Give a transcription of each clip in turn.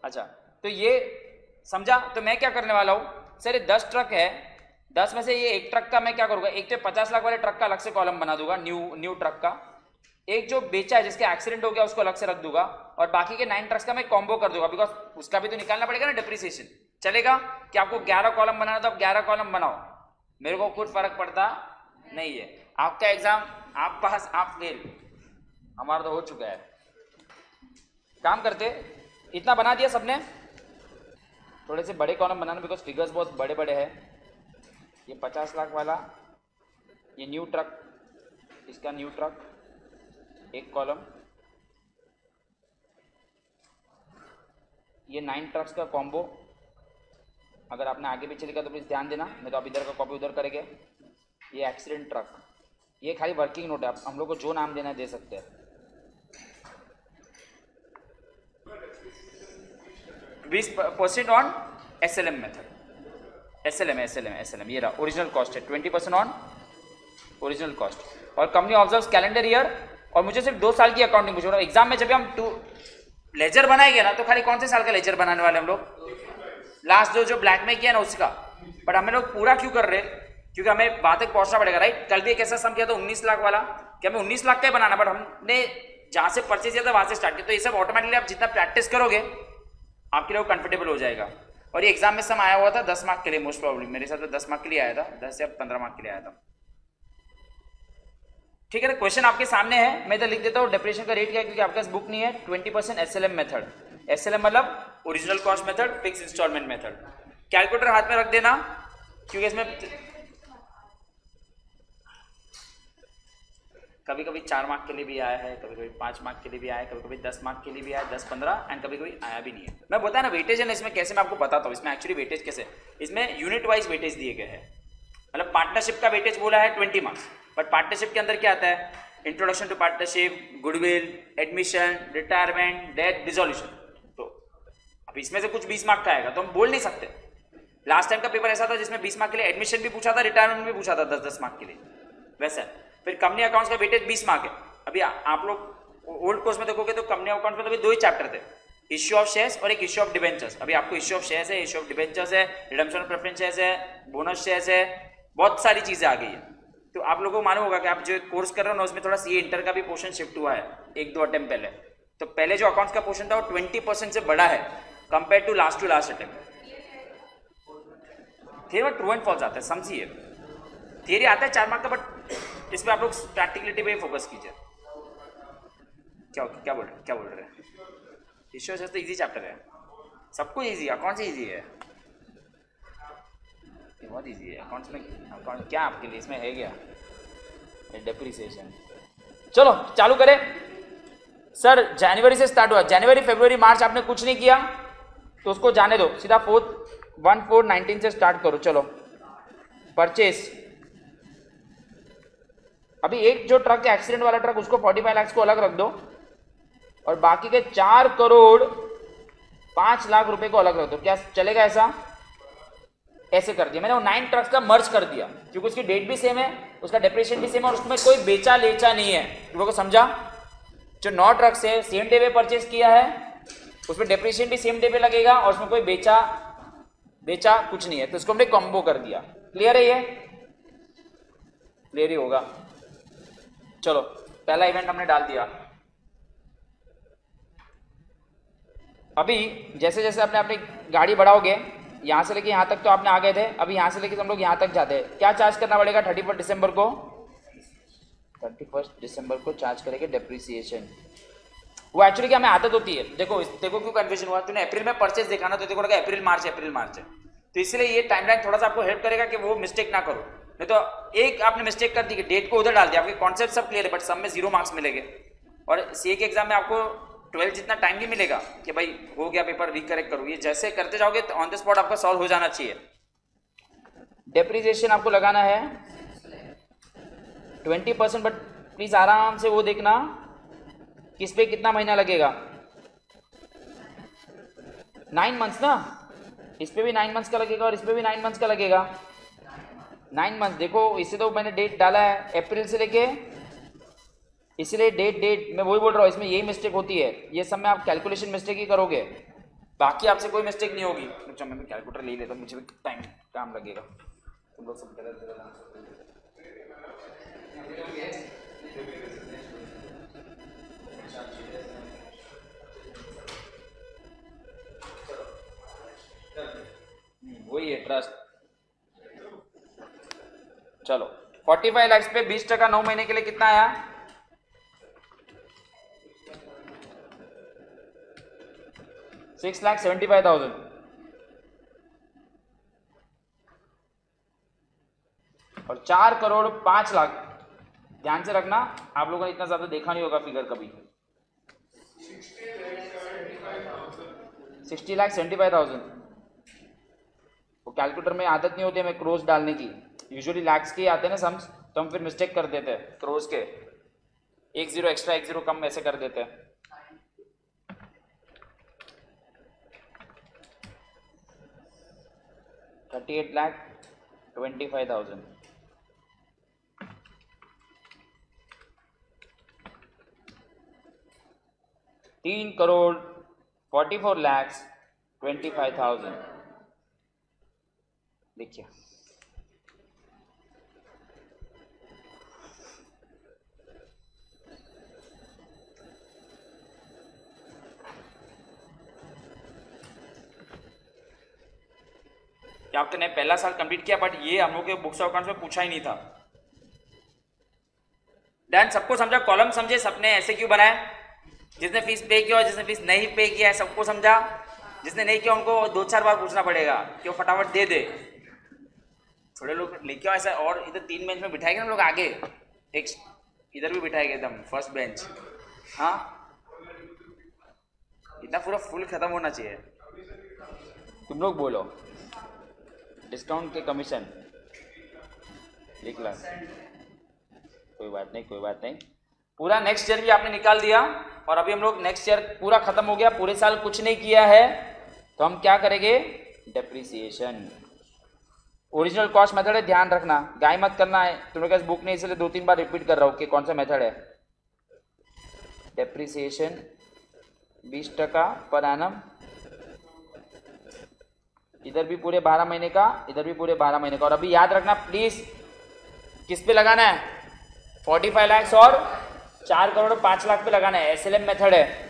अच्छा, तो ये समझा। तो मैं क्या करने वाला हूँ सर, ये 10 ट्रक है, 10 में से ये एक ट्रक का मैं क्या करूँगा, एक तो 50 लाख वाले ट्रक का अलग से कॉलम बना दूंगा, न्यू ट्रक का। एक जो बेचा है जिसके एक्सीडेंट हो गया उसको अलग से रख दूंगा, और बाकी के 9 ट्रक्स का मैं कॉम्बो कर दूंगा, बिकॉज उसका भी तो निकालना पड़ेगा ना डिप्रिसिएशन। चलेगा कि आपको 11 कॉलम बनाना तो आप 11 कॉलम बनाओ, मेरे को कुछ फर्क पड़ता नहीं है। आपका एग्जाम आप पास आप फेल, हमारा तो हो चुका है। काम करते, इतना बना दिया सबने, थोड़े से बड़े कॉलम बनाना बिकॉज फिगर्स बहुत बड़े बड़े हैं। ये 50 लाख वाला, ये न्यू ट्रक, इसका न्यू ट्रक एक कॉलम, ये 9 ट्रक्स का कॉम्बो। अगर आपने आगे पीछे लिखा तो प्लीज़ ध्यान देना, नहीं तो आप इधर का कॉपी उधर करेंगे। ये एक्सीडेंट ट्रक, ये खाली वर्किंग नोट है, आप हम लोग को जो नाम देना है दे सकते हैं। 20% ऑन SLM मेथड, SLM ये रहा ओरिजिनल कॉस्ट है, 20% ऑन ओरिजिनल कॉस्ट। और कंपनी ऑब्जर्व्स कैलेंडर ईयर, और मुझे सिर्फ 2 साल की अकाउंटिंग पूछ रहा हूँ। एग्जाम में जब हम लेजर बनाएंगे ना तो खाली कौन से साल का लेजर बनाने वाले हम लोग, लास्ट जो ब्लैक में किया ना उसका। बट हमें लोग पूरा क्यों कर रहे, क्योंकि हमें बात तक पहुंचना पड़ेगा, राइट। कल भी एक ऐसा सम किया था 19 लाख वाला, कि हमें 19 लाख का ही बनाना, बट हमने जहां से परचेज किया था वहां से स्टार्ट किया। तो ये सब ऑटोमेटिकली आप जितना प्रैक्टिस करोगे आपके लिए कंफर्टेबल हो जाएगा। और ये एग्जाम में सम आया हुआ था 10 मार्क के लिए, मोस्ट प्रॉब्लम मेरे साथ तो 10 मार्क के लिए आया था, 10 या 15 मार्क के लिए आया था। ठीक है ना, क्वेश्चन आपके सामने है, मैं इधर लिख देता हूँ डेप्रिसिएशन का रेट क्या है, क्योंकि आपके पास बुक नहीं है। 20% SLM मेथड, SLM मतलब original cost method, fix instalment method. Calculator हाथ में रख देना, क्योंकि इसमें कभी कभी 4 मार्क के लिए भी आया है, कभी कभी 5 मार्क के लिए भी आया है, कभी कभी 10 मार्क के लिए भी आया है, 10-15, एंड कभी कभी आया भी नहीं है। मैं बताया ना वेटेज है ना इसमें, कैसे मैं आपको बताता हूँ इसमें एक्चुअली वेटेज कैसे, इसमें यूनिट वाइज वेटेज दिए गए हैं। मतलब पार्टनरशिप का वेटेज बोला है 20 मार्क्स, बट पार्टनरशिप के अंदर क्या आता है, introduction to partnership, goodwill, admission, retirement, death, dissolution. तो अब इसमें से कुछ 20 मार्क का आएगा तो हम बोल नहीं सकते। लास्ट टाइम का पेपर ऐसा था जिसमें 20 मार्क के लिए एडमिशन भी पूछा था, रिटायरमेंट भी पूछा था 10-10 मार्क के लिए, वैसा। फिर कंपनी अकाउंट्स का वेटेज 20 मार्क है। अभी आप लोग ओल्ड कोर्स में देखोगे तो कंपनी अकाउंट्स में तो 2 ही चैप्टर थे, इश्यू ऑफ शेयर्स और एक इश्यू ऑफ डिबेंचर्स। अभी आपको इश्यू ऑफ शेयर्स है, इश्यू ऑफ डिबेंचर्स है, रिडम्पशन ऑफ प्रेफरेंस शेयर्स है, बोनस शेयर्स है, बहुत सारी चीजें आ गई है। तो आप लोगों को मालूम होगा कि आप जो कोर्स कर रहे हो ना उसमें थोड़ा सीए इंटर का भी पोर्शन शिफ्ट हुआ है 1-2 अटेम्प्ट पहले। तो पहले जो अकाउंट्स का पोर्शन था वो 20% से बड़ा है compare to last attempt. Theory में ट्रू एंड फॉल्स आता है, समझिए। थियरी आता है 4 मार्क का, बट इसमें आप लोग प्रैक्टिकलिटी पे फोकस कीजिए। क्या बोल रहे हैं? इश्यू तो इजी चैप्टर है, सब कुछ इजी है, अकाउंट्स इजी है, बहुत इजी है अकाउंट्स में। अकाउंट क्या आपके लिए इसमें है क्या, डेप्रिसिएशन। चलो चालू करें। सर जनवरी से स्टार्ट हुआ, जनवरी फरवरी मार्च आपने कुछ नहीं किया तो उसको जाने दो, सीधा 1/4/19 से स्टार्ट करो। चलो परचेस, अभी एक जो ट्रक है एक्सीडेंट वाला ट्रक उसको 45 लाख को अलग रख दो, और बाकी के 4,05,00,000 रुपए को अलग रख दो। क्या चलेगा ऐसा? ऐसे कर दिया मैंने, वो 9 ट्रक्स का मर्ज कर दिया, क्योंकि उसकी डेट भी सेम है, उसका डेप्रिसिएशन भी सेम है, और उसमें कोई बेचा लेचा नहीं है। तुम लोगों को समझा? जो 9 ट्रक्स है सेम डे पे परचेस किया है, उसमें डेप्रिसिएशन भी सेम डे पे लगेगा, और उसमें कोई बेचा कुछ नहीं है, तो इसको हमने कॉम्बो कर दिया। क्लियर है? ये क्लियर ही होगा। चलो पहला इवेंट हमने डाल दिया। अभी जैसे जैसे आपने अपनी गाड़ी बढ़ाओगे, यहां से लेके यहां तक तो आपने आ गए थे, अभी यहां से लेके हम लोग यहां तक जाते हैं। क्या चार्ज करना पड़ेगा 31 दिसंबर को? 31 दिसंबर को चार्ज करेंगे डेप्रिसिएशन। वो एक्चुअली क्या हमें आदत होती है, देखो क्यों कंफ्यूजन हुआ, तूने अप्रैल में परचेज देखा ना, तो देखो लगा अप्रैल मार्च है, तो इसलिए ये टाइमलाइन थोड़ा सा आपको हेल्प करेगा कि वो मिस्टेक ना करो। नहीं तो एक आपने मिस्टेक कर दी कि डेट को उधर डाल दिया, आपके कॉन्सेप्ट सब क्लियर है बट सब में 0 मार्क्स मिलेंगे। और सीए के एग्जाम में आपको 12 जितना टाइम नहीं मिलेगा कि भाई हो गया पेपर रिकरेक्ट करो, ये जैसे करते जाओगे तो ऑन द स्पॉट आपका सॉल्व हो जाना चाहिए। डेप्रिसिएशन आपको लगाना है 20%, बट प्लीज आराम से वो देखना किस पे कितना महीना लगेगा। 9 मंथ्स ना, इस पे भी 9 मंथ्स का लगेगा और इस पे भी 9 मंथ्स का लगेगा। 9 मंथ देखो, इसे तो मैंने डेट डाला है अप्रैल से लेके, इसलिए डेट मैं वही बोल रहा हूँ, इसमें यही मिस्टेक होती है, ये सब में आप कैलकुलेशन मिस्टेक ही करोगे। बाकी आपसे कोई मिस्टेक नहीं होगी। अच्छा मैं भी कैलकुलेटर ले लेता हूँ, मुझे भी टाइम काम लगेगा। तुम लोग सब गलत गलत वही है ट्रस्ट। चलो 45 लाख पे 20% 9 महीने के लिए कितना आया? 6,75,000। और 4,05,00,000। ध्यान से रखना, आप लोगों ने इतना ज्यादा देखा नहीं होगा फिगर कभी। 60,75,000। वो कैलकुलेटर में आदत नहीं होती हमें क्रोस डालने की, यूजुअली लैक्स के आते हैं ना सम्स, तो हम फिर मिस्टेक कर देते हैं क्रोस के, 1 0 एक्स्ट्रा 1 0 कम ऐसे कर देते हैं। $38,25,000। 3,44,25,000। देखिए आपने पहला साल कंप्लीट किया, बट ये हम लोग के बुक्स ऑफ अकाउंट्स में पूछा ही नहीं था। डन, सबको समझा? कॉलम समझे सबने ऐसे क्यों बनाए? जिसने फीस पे किया और जिसने फीस नहीं पे किया है सबको समझा? जिसने नहीं किया उनको 2-4 बार पूछना पड़ेगा कि वो फटाफट दे दे। थोड़े लोग लेके आओ ऐसा, और इधर 3 बेंच में बिठाएंगे हम लोग आगे, एक इधर भी बिठाएंगे एकदम फर्स्ट बेंच। हाँ इतना पूरा फुल खत्म होना चाहिए। तुम लोग बोलो डिस्काउंट के कमीशन लिख ला, कोई बात नहीं कोई बात नहीं। पूरा नेक्स्ट ईयर भी आपने निकाल दिया, और अभी हम लोग नेक्स्ट ईयर पूरा खत्म हो गया, पूरे साल कुछ नहीं किया है, तो हम क्या करेंगे? डेप्रिसिएशन। ओरिजिनल कॉस्ट मेथड है, ध्यान रखना, गाय मत करना है। तुम्हारे पास बुक नहीं इसलिए 2-3 बार रिपीट कर रहा हूँ कि कौन सा मेथड है। डेप्रिसिएशन 20% पर एनम, इधर भी पूरे 12 महीने का, इधर भी पूरे 12 महीने का। और अभी याद रखना प्लीज, किस पे लगाना है? 45 लाख और 4,05,00,000 पे लगाना है। SLM मेथड है।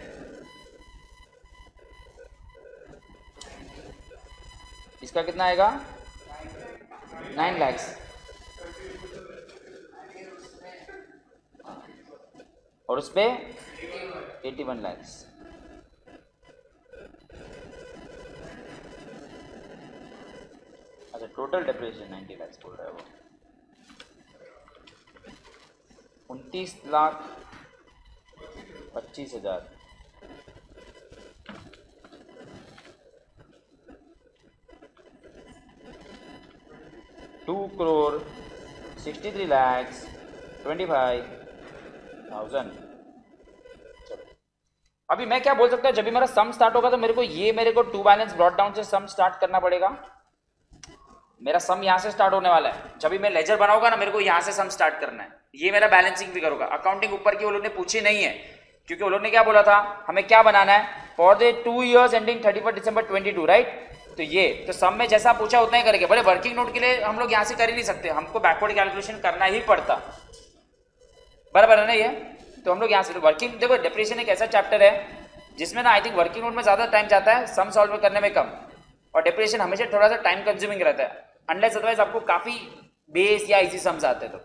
इसका कितना आएगा? 9 लाख। और उस पे 81 लाख। अच्छा टोटल डेप्रिसिएशन 90 लाख बोल रहा है वो। 29,25,000। $2,63,25,000। अभी मैं क्या बोल सकता हूँ, जब भी मेरा सम स्टार्ट होगा तो मेरे को टू बैलेंस ब्रॉट डाउन से सम स्टार्ट करना पड़ेगा। मेरा सम यहाँ से स्टार्ट होने वाला है। जब भी मैं लेजर बनाऊंगा ना, मेरे को यहाँ से सम स्टार्ट करना है। ये मेरा बैलेंसिंग फिगर होगा। अकाउंटिंग ऊपर की वो लोग ने पूछी नहीं है, क्योंकि वो लोग ने क्या बोला था, हमें क्या बनाना है? For the 2 years ending 31 December 22, right? तो ये तो सम में जैसा पूछा उतना ही करेंगे। बोले वर्किंग नोट के लिए हम लोग यहाँ से कर ही नहीं सकते, हमको बैकवर्ड कैलकुलेशन करना ही पड़ता, बराबर है ना ये? तो हम लोग यहाँ से वर्किंग, देखो डेप्रिसिएशन एक ऐसा चैप्टर है जिसमें ना आई थिंक वर्किंग नोट में ज्यादा टाइम जाता है, सम सॉल्व करने में कम, और डेप्रिसिएशन हमेशा थोड़ा सा टाइम कंज्यूमिंग रहता है, अनलेस अदरवाइज आपको काफी बेस या इजी सम्स आते हैं। तो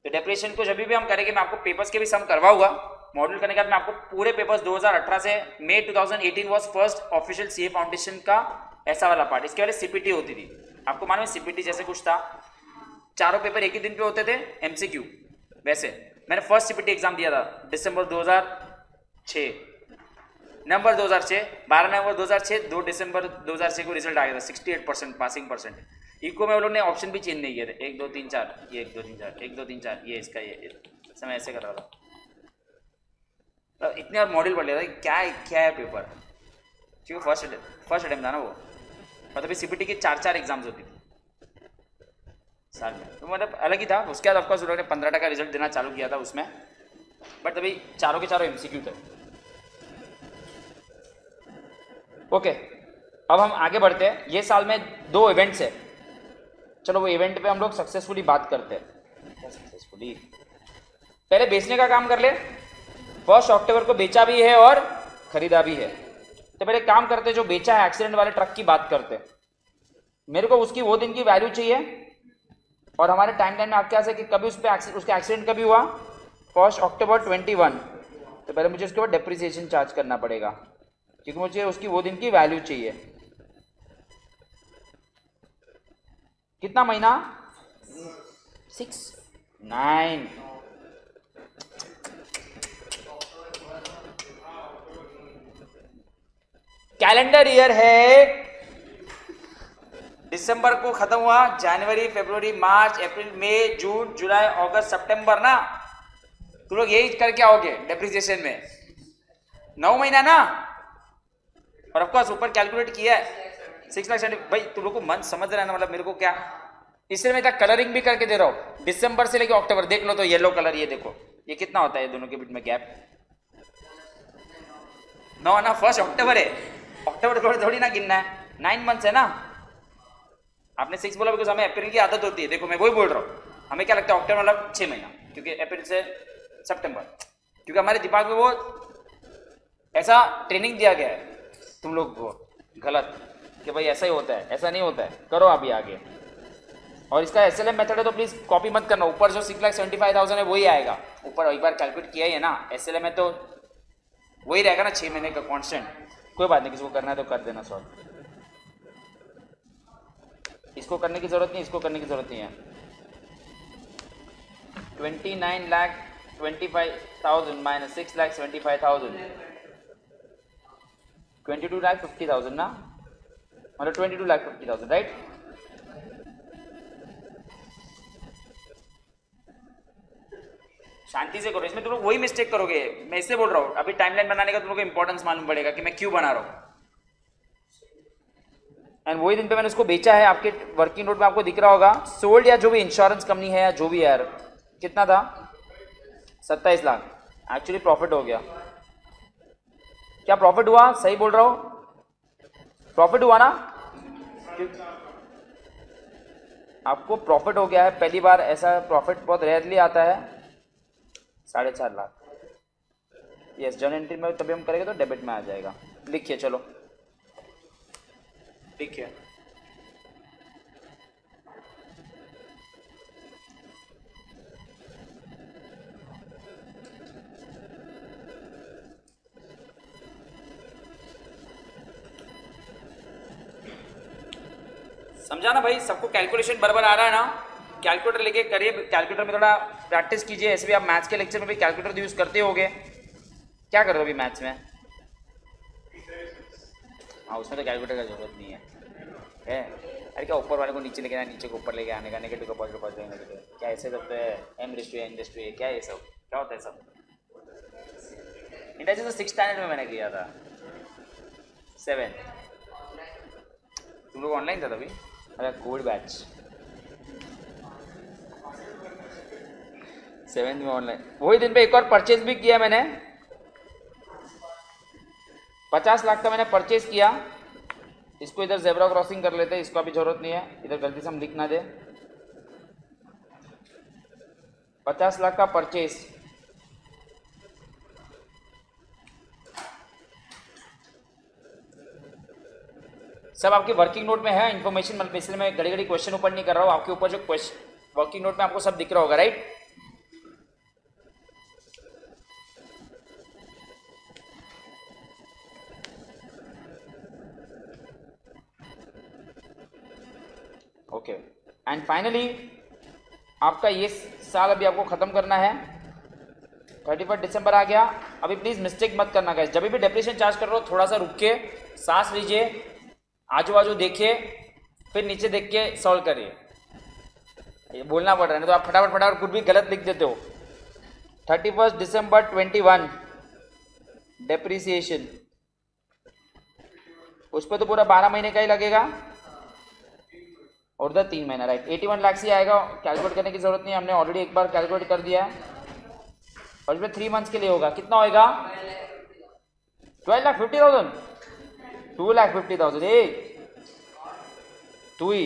डेप्रिसिएशन को जब भी हम करेंगे, मैं आपको पेपर्स के भी सम करवाऊंगा। मॉडल करने के बाद मैं आपको पूरे पेपर्स 2018 से मई 2018 was first official CA foundation का ऐसा वाला पार्ट। इसके पहले सीपीटी होती थी, आपको मालूम है सीपीटी जैसे कुछ था, चारों पेपर एक ही दिन पे होते थे, एमसीक्यू। वैसे मैंने फर्स्ट सीपीटी एग्जाम दिया था दिसंबर 2006, नवंबर 2006, 12 नवंबर 2006, 2 दिसंबर 2006 को रिजल्ट आ गया था, 68% पासिंग परसेंट। इको में वो लोग ने ऑप्शन भी चेंज नहीं किए थे, 1 2 3 4, ये 1 2 3 4, 1 2 3 4, ये इसका ये समय ऐसे कर रहा था। तो इतने और मॉडल पढ़ लिया था क्या है पेपर, क्योंकि फर्स्ट अटेम्प्ट था ना वो। मतलब सीपीटी की 4 एग्जाम्स होती थी साल में, तो मतलब अलग ही था। उसके बाद ऑफकोर्स उन्होंने 15% रिजल्ट देना चालू किया था उसमें, बट तभी चारों के चारों एमसीक्यू थे। ओके अब हम आगे बढ़ते हैं। ये साल में 2 इवेंट्स है, चलो वो इवेंट पे हम लोग सक्सेसफुली बात करते हैं। सक्सेसफुली पहले बेचने का काम कर ले। 1 अक्टूबर को बेचा भी है और खरीदा भी है, तो पहले काम करते, जो बेचा है एक्सीडेंट वाले ट्रक की बात करते। मेरे को उसकी वो दिन की वैल्यू चाहिए और हमारे टाइम लाइन में आपके पास है कि कभी उस पर उसका एक्सीडेंट कभी हुआ, 1 अक्टूबर 21। तो पहले मुझे उसके बाद डेप्रिसिएशन चार्ज करना पड़ेगा, क्योंकि मुझे उसकी वो दिन की वैल्यू चाहिए। कितना महीना? 6 9 कैलेंडर ईयर है, दिसंबर को खत्म हुआ, जनवरी, फरवरी, मार्च, अप्रैल, मई, जून, जुलाई, अगस्त, सितंबर ना। तुम लोग यही करके आओगे डेप्रिसिएशन में, 9 महीना ना। और ऑफ कोर्स ऊपर कैलकुलेट किया है 6 लाख। भाई तुम लोग को मन समझ रहा है ना, मतलब मेरे को क्या, इसलिए मैं कलरिंग भी करके दे रहा हूं। दिसंबर से लेके अक्टूबर देख लो तो येलो कलर, ये देखो ये कितना होता है दोनों के बीच में गैप, 9 ना। 1 अक्टूबर है, अक्टूबर थोड़ी ना गिनना है, 9 मंथ्स है ना। आपने 6 बोला बिकॉज हमें अप्रैल की आदत होती है। देखो मैं वही बोल रहा हूँ, हमें क्या लगता है अक्टूबर मतलब 6 महीना, क्योंकि अप्रैल से सितंबर, क्योंकि हमारे दिमाग में वो ऐसा ट्रेनिंग दिया गया है तुम लोग को गलत, कि भाई ऐसा ही होता है। ऐसा नहीं होता है, करो अभी आगे। और इसका SLM मेथड है तो प्लीज कॉपी मत करना, ऊपर जो 6,75,000 है वही आएगा ऊपर। एक बार कैलकुलेट किया ही है ना, SLM है तो वही रहेगा ना, 6 महीने का कांस्टेंट। कोई बात नहीं, किसी को करना है तो कर देना सॉल्व। इसको करने की जरूरत नहीं, इसको करने की जरूरत नहीं है। 29,25,000 माइनस 6,75,000, 22,50,000 ना, मतलब 22,50,000 राइट। शांति से करो, इसमें तुम लोग वही मिस्टेक करोगे। मैं इससे बोल रहा हूँ, अभी टाइमलाइन बनाने का तुम लोग को इंपॉर्टेंस मालूम पड़ेगा कि मैं क्यों बना रहा हूँ। एंड वही दिन पे मैंने उसको बेचा है, आपके वर्किंग नोट में आपको दिख रहा होगा। सोल्ड या जो भी इंश्योरेंस कंपनी है या जो भी है यार, कितना था? 27 लाख। एक्चुअली प्रॉफिट हो गया। क्या प्रॉफिट हुआ? सही बोल रहा हूँ, प्रॉफिट हुआ ना? आपको प्रॉफिट हो गया है, पहली बार ऐसा प्रॉफिट बहुत रेयरली आता है। 4.5 लाख। यस, जर्नल एंट्री में तभी हम करेंगे तो डेबिट में आ जाएगा। लिखिए, चलो लिखिए। समझा ना भाई, सबको कैलकुलेशन बराबर आ रहा है ना? कैलकुलेटर लेके करिए, कैलकुलेटर में थोड़ा प्रैक्टिस कीजिए। ऐसे भी आप मैथ्स के लेक्चर में भी कैलकुलेटर यूज करते होगे। क्या कर रहे हो अभी मैथ्स में? हाँ, उसमें तो कैलकुलेटर का जरूरत नहीं है। अरे क्या ऊपर वाले को नीचे लेके आना, नीचे को ऊपर लेके आने का, नेगेटिव का पॉजिटिव नेगेटिव, क्या ऐसे सब है? m/n/a क्या ये सब क्या होता है सब? इंडिया तो 6th स्टैंडर्ड में मैंने किया था, 7। तुम लोग ऑनलाइन था तभी? अरे कोड बैच 7th में ऑनलाइन। वही दिन पे एक और परचेज भी किया मैंने, 50 लाख का मैंने परचेज किया। इसको इधर जेब्रा क्रॉसिंग कर लेते हैं, इसको अभी जरूरत नहीं है, इधर गलती से हम लिख ना दे। 50 लाख का परचेज, सब आपके वर्किंग नोट में है इन्फॉर्मेशन। मतलब इसलिए मैं घड़ी घड़ी क्वेश्चन ऊपर नहीं कर रहा हूँ, आपके ऊपर जो क्वेश्चन वर्किंग नोट में आपको सब दिख रहा होगा, राइट? ओके, एंड फाइनली आपका ये साल अभी आपको खत्म करना है। 31 दिसंबर आ गया। अभी प्लीज मिस्टेक मत करना गाइस, जब भी डेप्रिसिएशन चार्ज कर रहे हो थोड़ा सा रुक के सांस लीजिए, आजू बाजू देखिए, फिर नीचे देख के सॉल्व करिए। ये बोलना पड़ रहा है ना, तो आप फटाफट फटाफट कुछ भी गलत लिख देते हो। 31 दिसंबर 21 डेप्रिसिएशन, उस पर तो पूरा 12 महीने का ही लगेगा और उधर 3 महीना, राइट? 81 लाख से आएगा। कैलकुलेट करने की जरूरत नहीं, हमने ऑलरेडी एक बार कैलकुलेट कर दिया है। और इसमें 3 मंथ्स के लिए होगा, कितना होगा? 12,50,000। 2,50,000। ए तू ही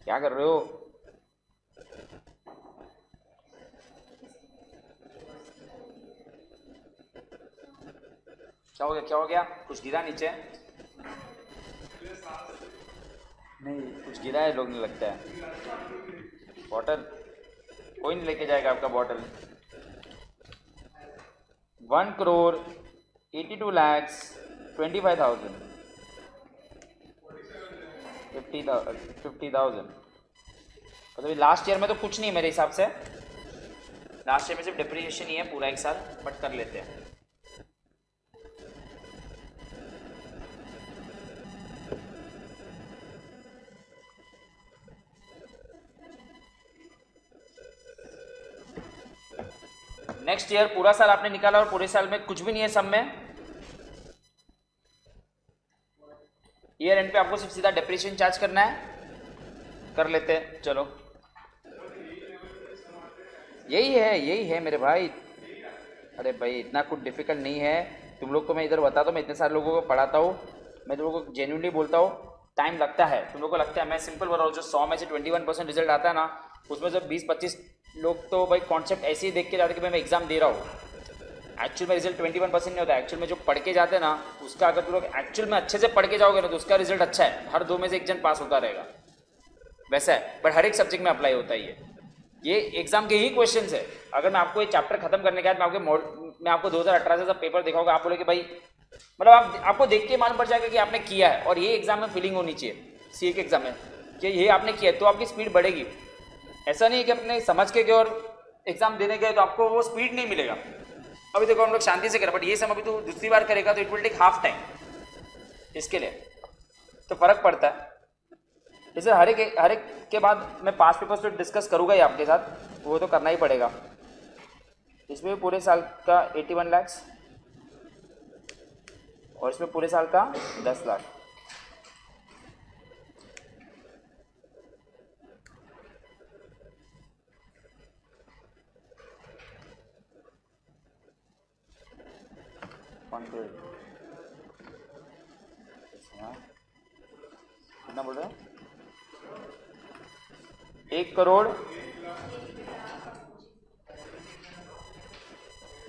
क्या कर रहे हो? क्या हो गया, क्या हो गया? कुछ गिरा नीचे? नहीं कुछ गिरा है, लोग नहीं लगता है। बॉटल कोई नहीं लेके जाएगा आपका बॉटल। 1,82,25,000 50,000। मतलब लास्ट ईयर में तो कुछ नहीं है मेरे हिसाब से। लास्ट ईयर में सिर्फ डिप्रिसिएशन ही है पूरा एक साल, बट कर लेते हैं। नेक्स्ट ईयर पूरा साल आपने निकाला और पूरे साल में कुछ भी नहीं है सब में। ईयर एंड पे आपको सिर्फ सीधा डिप्रिसिएशन चार्ज करना है, कर लेते हैं। चलो यही है मेरे भाई। अरे भाई इतना कुछ डिफिकल्ट नहीं है। तुम लोग को मैं इधर बताता हूँ, मैं इतने सारे लोगों को पढ़ाता हूँ, मैं तुम लोगों को जेन्युइनली बोलता हूँ। टाइम लगता है, तुम लोग को लगता है मैं सिंपल बोल रहा हूँ। जो 100 में से 21% रिजल्ट आता है ना, उसमें से 20-25 लोग तो भाई कॉन्सेप्ट ऐसे ही देख के जाते कि भाई मैं एग्जाम दे रहा हूँ। एक्चुअल में रिजल्ट 21% नहीं होता। एक्चुअल में जो पढ़ के जाते हैं ना, उसका अगर तुम लोग एक्चुअल में अच्छे से पढ़ के जाओगे ना, तो उसका रिजल्ट अच्छा है। हर 2 में से 1 जन पास होता रहेगा, वैसा है। बट हर एक सब्जेक्ट में अप्लाई होता है ये एग्जाम के ही क्वेश्चंस है। अगर मैं आपको ये चैप्टर खत्म करने के बाद मैं आपको 2018 से सब पेपर दिखाऊंगा, आप बोले कि भाई मतलब आपको देख के मालूम पड़ जाएगा कि आपने किया है। और ये एग्जाम में फीलिंग होनी चाहिए, सीए के एग्जाम में, कि ये आपने किया है, तो आपकी स्पीड बढ़ेगी। ऐसा नहीं कि अपने समझ के और एग्जाम देने गए तो आपको वो स्पीड नहीं मिलेगा। अभी देखो हम लोग शांति से करें, बट ये सब अभी तो दूसरी बार करेगा तो it will take half time. इसके लिए तो फर्क पड़ता है। इसे हर एक के बाद मैं 5 पेपर्स तो डिस्कस करूंगा ही आपके साथ, वो तो करना ही पड़ेगा। इसमें पूरे साल का 81 लाख और इसमें पूरे साल का 10 लाख। कितना बोल रहे हैं? 1 करोड़।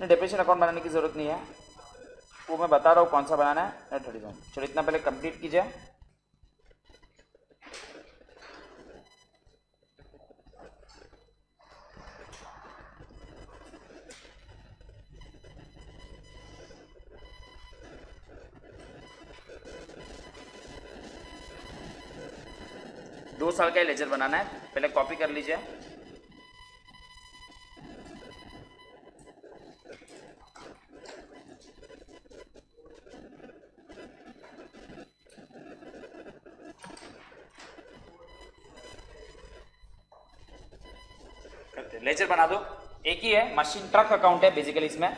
डिप्रेशन अकाउंट बनाने की जरूरत नहीं है, वो मैं बता रहा हूँ कौन सा बनाना है। 37। चलो इतना पहले कंप्लीट कीजिए। दो साल का लेजर बनाना है, पहले कॉपी कर लीजिए। लेजर बना दो, एक ही है, मशीन ट्रक अकाउंट है बेसिकली इसमें,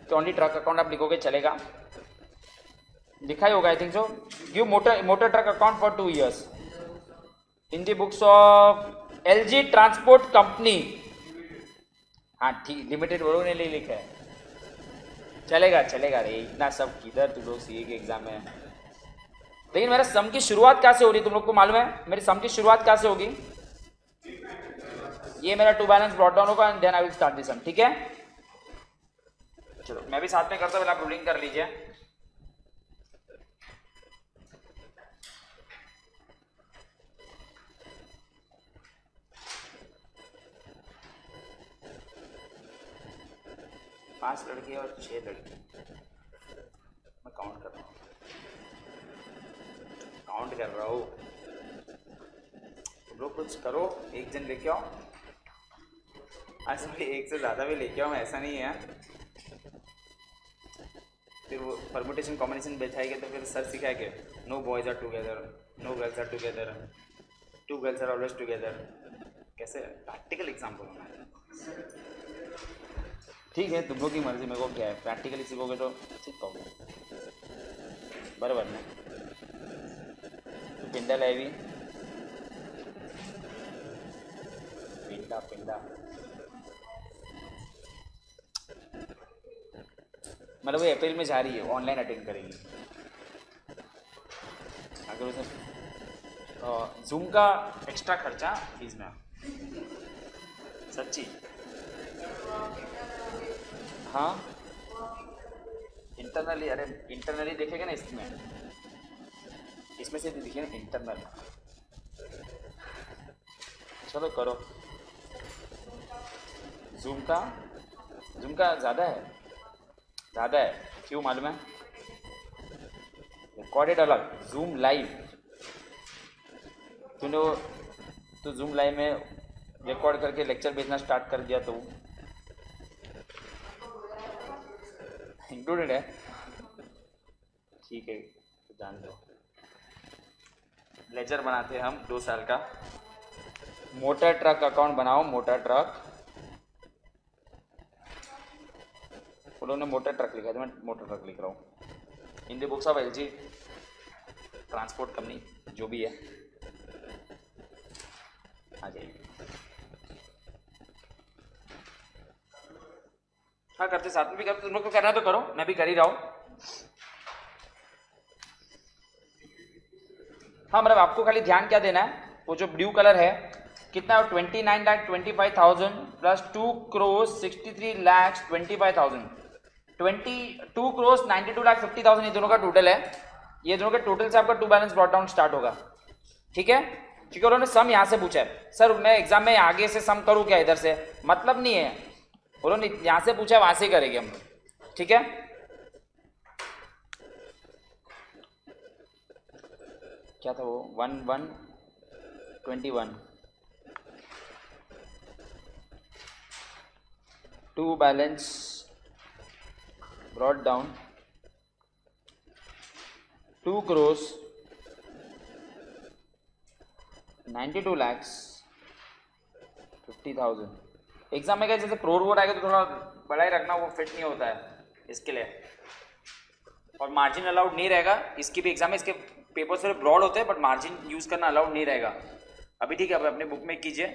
तो ओनली ट्रक अकाउंट आप लिखोगे चलेगा। लिखा ही होगा I think so. Give motor truck account for 2 years in the books of LG transport company. हाँ ठीक, लिमिटेड बड़ों ने लिखा है, चलेगा चलेगा रे। इतना सब किधर तुम लोग सीए के एग्जाम में। लेकिन मेरा सम की शुरुआत कैसे हो रही तुम लोग को मालूम है? मेरी सम की शुरुआत कैसे होगी? ये मेरा टू बैलेंस ब्रॉट डाउन होगा and then I will start the sum. ठीक है, चलो मैं भी साथ में करता हूँ, आप रूलिंग कर लीजिए। पांच लड़के और 6 लड़की, मैं काउंट कर रहा हूँ, काउंट कर रहा हूँ। तुम लोग कुछ करो, 1 जन लेके आओ। अच्छा 1 से ज़्यादा भी लेके आओ, ऐसा नहीं है। फिर वो परमुटेशन कॉम्बिनेशन बैठाएंगे तो फिर सर सिखाएंगे no boys are together, no girls are together, 2 girls are always together. कैसे प्रैक्टिकल एग्जाम्पल होना है। ठीक है, तुम लोग की मर्जी, मेरे को क्या है। प्रैक्टिकली सीखोगे तो सीख पाओगे, बराबर ना। तो पिंडा लाएगी, पिंडा मतलब वो अप्रैल में जा रही है, ऑनलाइन अटेंड करेगी। अगर उसने जूम का एक्स्ट्रा खर्चा फीस में, सच्ची। हाँ इंटरनली, अरे इंटरनली देखेगा ना इसमें से देखिए ना इंटरनल। चलो करो। जूम का ज़्यादा है, क्यों मालूम है? रिकॉर्डेड अलग, जूम लाइव तूने तो जूम लाइव में रिकॉर्ड करके लेक्चर भेजना स्टार्ट कर दिया तो इंक्लूडेड है। ठीक है तो जान लो। लेजर बनाते हैं हम 2 साल का। मोटर ट्रक अकाउंट बनाओ, मोटर ट्रक। उन्होंने मोटर ट्रक लिखा था, मैं मोटर ट्रक लिख रहा हूँ। In the books of LG transport company जो भी है, आ जाइए। हाँ करते, साथ में भी करते, तुम लोग को करना है तो करो, मैं भी कर ही रहा हूँ। हाँ मतलब आपको खाली ध्यान क्या देना है, वो जो ब्लू कलर है कितना है, 29,25,000 प्लस 2,63,25,000, 22,92,50,000 ये दोनों का टोटल है। ये दोनों के टोटल से आपका to balance brought down start होगा, ठीक है? क्योंकि उन्होंने सम यहाँ से पूछा है। सर मैं एग्जाम में आगे से सम करूँ क्या, इधर से? मतलब नहीं है, उन्होंने यहाँ से पूछा है, वहां से करेंगे हम लोग, ठीक है? क्या था वो, 1121 to balance brought down 2,92,50,000। Exam में क्या जैसे प्रोर वोट आएगा तो थोड़ा बड़ा ही रखना, वो फिट नहीं होता है इसके लिए। और मार्जिन अलाउड नहीं रहेगा इसकी भी एग्जाम में, इसके पेपर थोड़े ब्रॉड होते हैं बट मार्जिन यूज करना अलाउड नहीं रहेगा अभी, ठीक है? अब अपने बुक में कीजिए,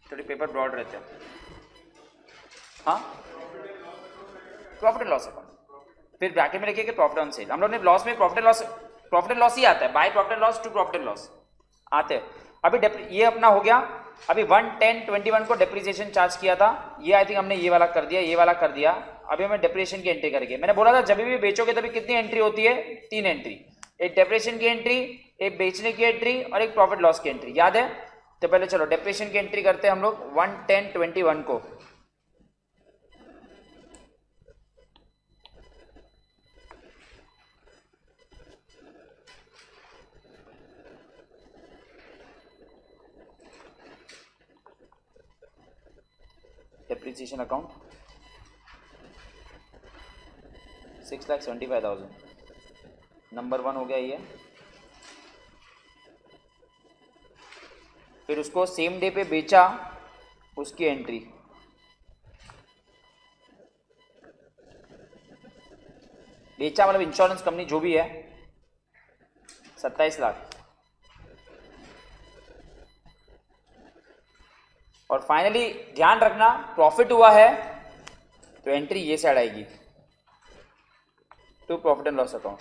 थोड़े पेपर ब्रॉड रहते हैं। हाँ प्रॉफिट एंड लॉस अकाउंट, फिर ब्रैकेट में लिखिए कि प्रॉफिट ऑन सेल। हम लोग ने लॉस में प्रॉफिट एंड लॉस ही आता है, by profit and loss to profit and loss आते हैं। अभी ये अपना हो गया। अभी 11021 को डेप्रिसिएशन चार्ज किया था, ये आई थिंक हमने ये वाला कर दिया, ये वाला कर दिया। अभी हमें डेप्रिसिएशन की एंट्री करेंगे। मैंने बोला था जब भी बेचोगे तभी कितनी एंट्री होती है, 3 एंट्री, एक डेप्रिसिएशन की एंट्री, एक बेचने की एंट्री और एक प्रॉफिट लॉस की एंट्री, याद है? तो पहले चलो डेप्रिसिएशन की एंट्री करते हैं हम लोग 11021 को। डेप्रिसिएशन अकाउंट 6,75,000, नंबर 1 हो गया ये। फिर उसको सेम डे पे बेचा, उसकी एंट्री बेचा मतलब इंश्योरेंस कंपनी जो भी है, 27 लाख। और फाइनली ध्यान रखना प्रॉफिट हुआ है तो एंट्री ये साइड आएगी to profit and loss account.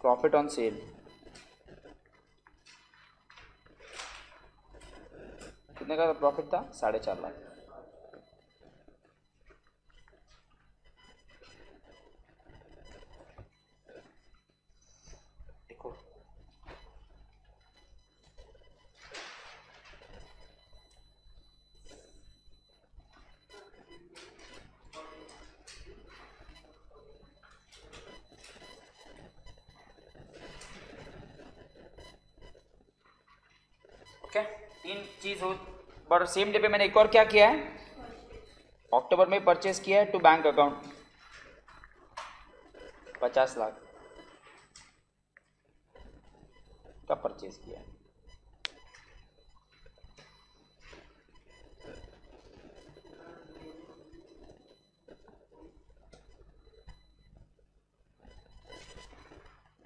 Profit on sale कितने का प्रॉफिट था, 4.5 लाख। देखो ओके, 3 चीज हो। बट सेम डे पे मैंने एक और क्या किया है, अक्टूबर में परचेस किया है टू बैंक अकाउंट 50 लाख का परचेस किया है।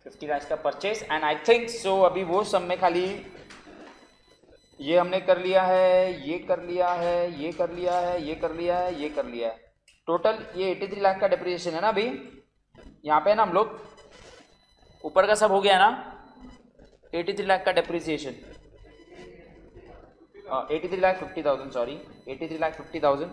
$50 लाख का purchase and I think so अभी वो सब में खाली ये हमने कर लिया है, ये कर लिया है, ये कर लिया है, ये कर लिया है, ये कर लिया है। टोटल ये 83 लाख का डिप्रिसिएशन है ना अभी यहाँ पे ना हम लोग ऊपर का सब हो गया ना 83 लाख का डिप्रिसिएशन 83,50,000 सॉरी 83,50,000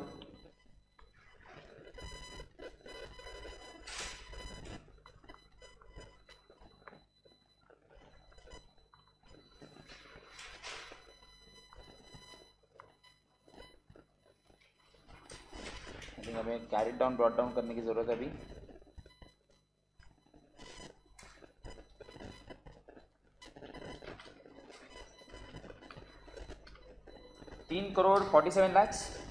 हमें कैरी डाउन ब्रॉट डाउन करने की जरूरत है अभी। $3,47,00,000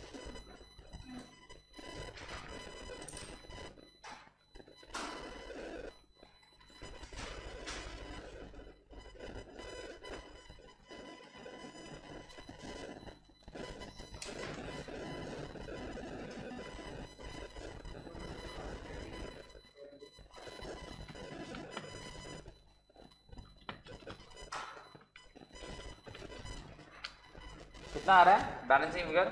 कितना आ रहा है बैलेंसिंग फिगर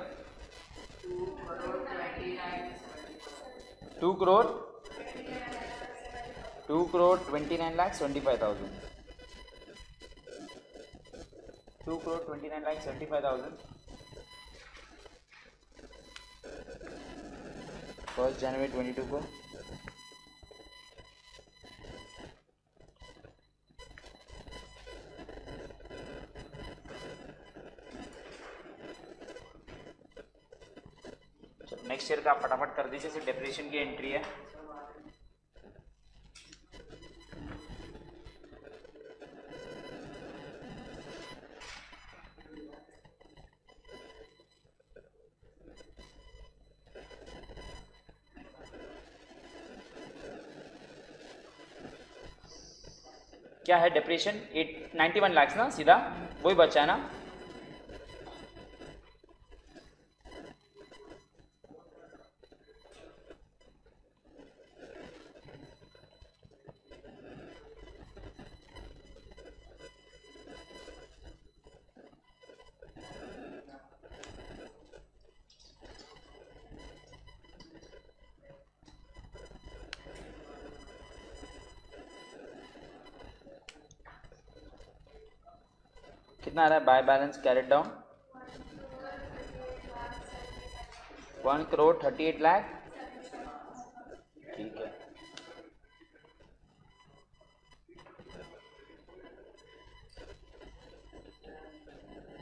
2,29,75,000 2,29,75,000 1 जनवरी 22 को नेक्स्ट ईयर का आप फटाफट कर दीजिए। सिर्फ डेप्रिसिएशन की एंट्री है। क्या है डेप्रिसिएशन 91 लाख ना सीधा वही बचा है ना। कितना आ रहा है बाय बैलेंस कैरिड डाउन 1,38,00,000 ठीक है।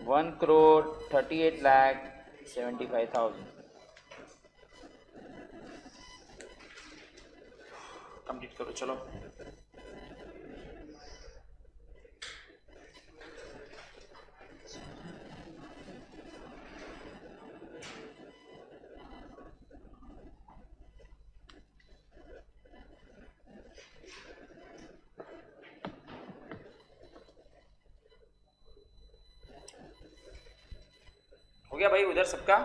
$1,38,75,000 कंप्लीट करो चलो। हो गया भाई उधर सबका।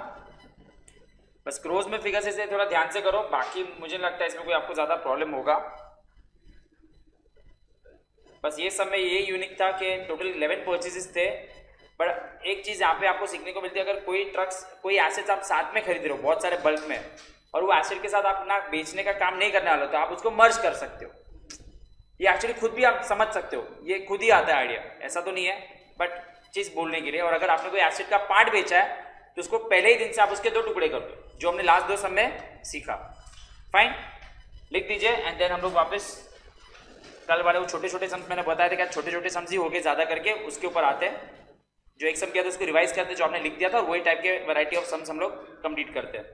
बस क्रोज में फिगर से थोड़ा ध्यान से करो, बाकी मुझे नहीं लगता है इसमें कोई आपको ज़्यादा प्रॉब्लम होगा। बस ये सब में ये यूनिक था कि टोटल 11 परचेजेस थे। बट एक चीज़ यहाँ पे आपको सीखने को मिलती है, अगर कोई ट्रक्स कोई एसेट्स आप साथ में खरीद रहे हो बहुत सारे बल्क में, और वो एसेट के साथ आप ना बेचने का काम नहीं करने वाले तो आप उसको मर्ज कर सकते हो। ये एक्चुअली खुद भी आप समझ सकते हो, ये खुद ही आता है आइडिया, ऐसा तो नहीं है बट चीज़ बोलने के लिए। और अगर आपने कोई एसेट का पार्ट बेचा है तो उसको पहले ही दिन से आप उसके 2 टुकड़े कर दो, जो हमने लास्ट 2 सम में सीखा। फाइन, लिख दीजिए एंड देन हम लोग वापस कल वाले वो छोटे छोटे सम्स मैंने बताया था क्या छोटे छोटे सम्स ही हो गए ज़्यादा करके, उसके ऊपर आते हैं। जो एक सम किया था उसको रिवाइज करते हैं, जो आपने लिख दिया था, और वही टाइप के वैरायटी ऑफ सम्स हम लोग कंप्लीट करते हैं।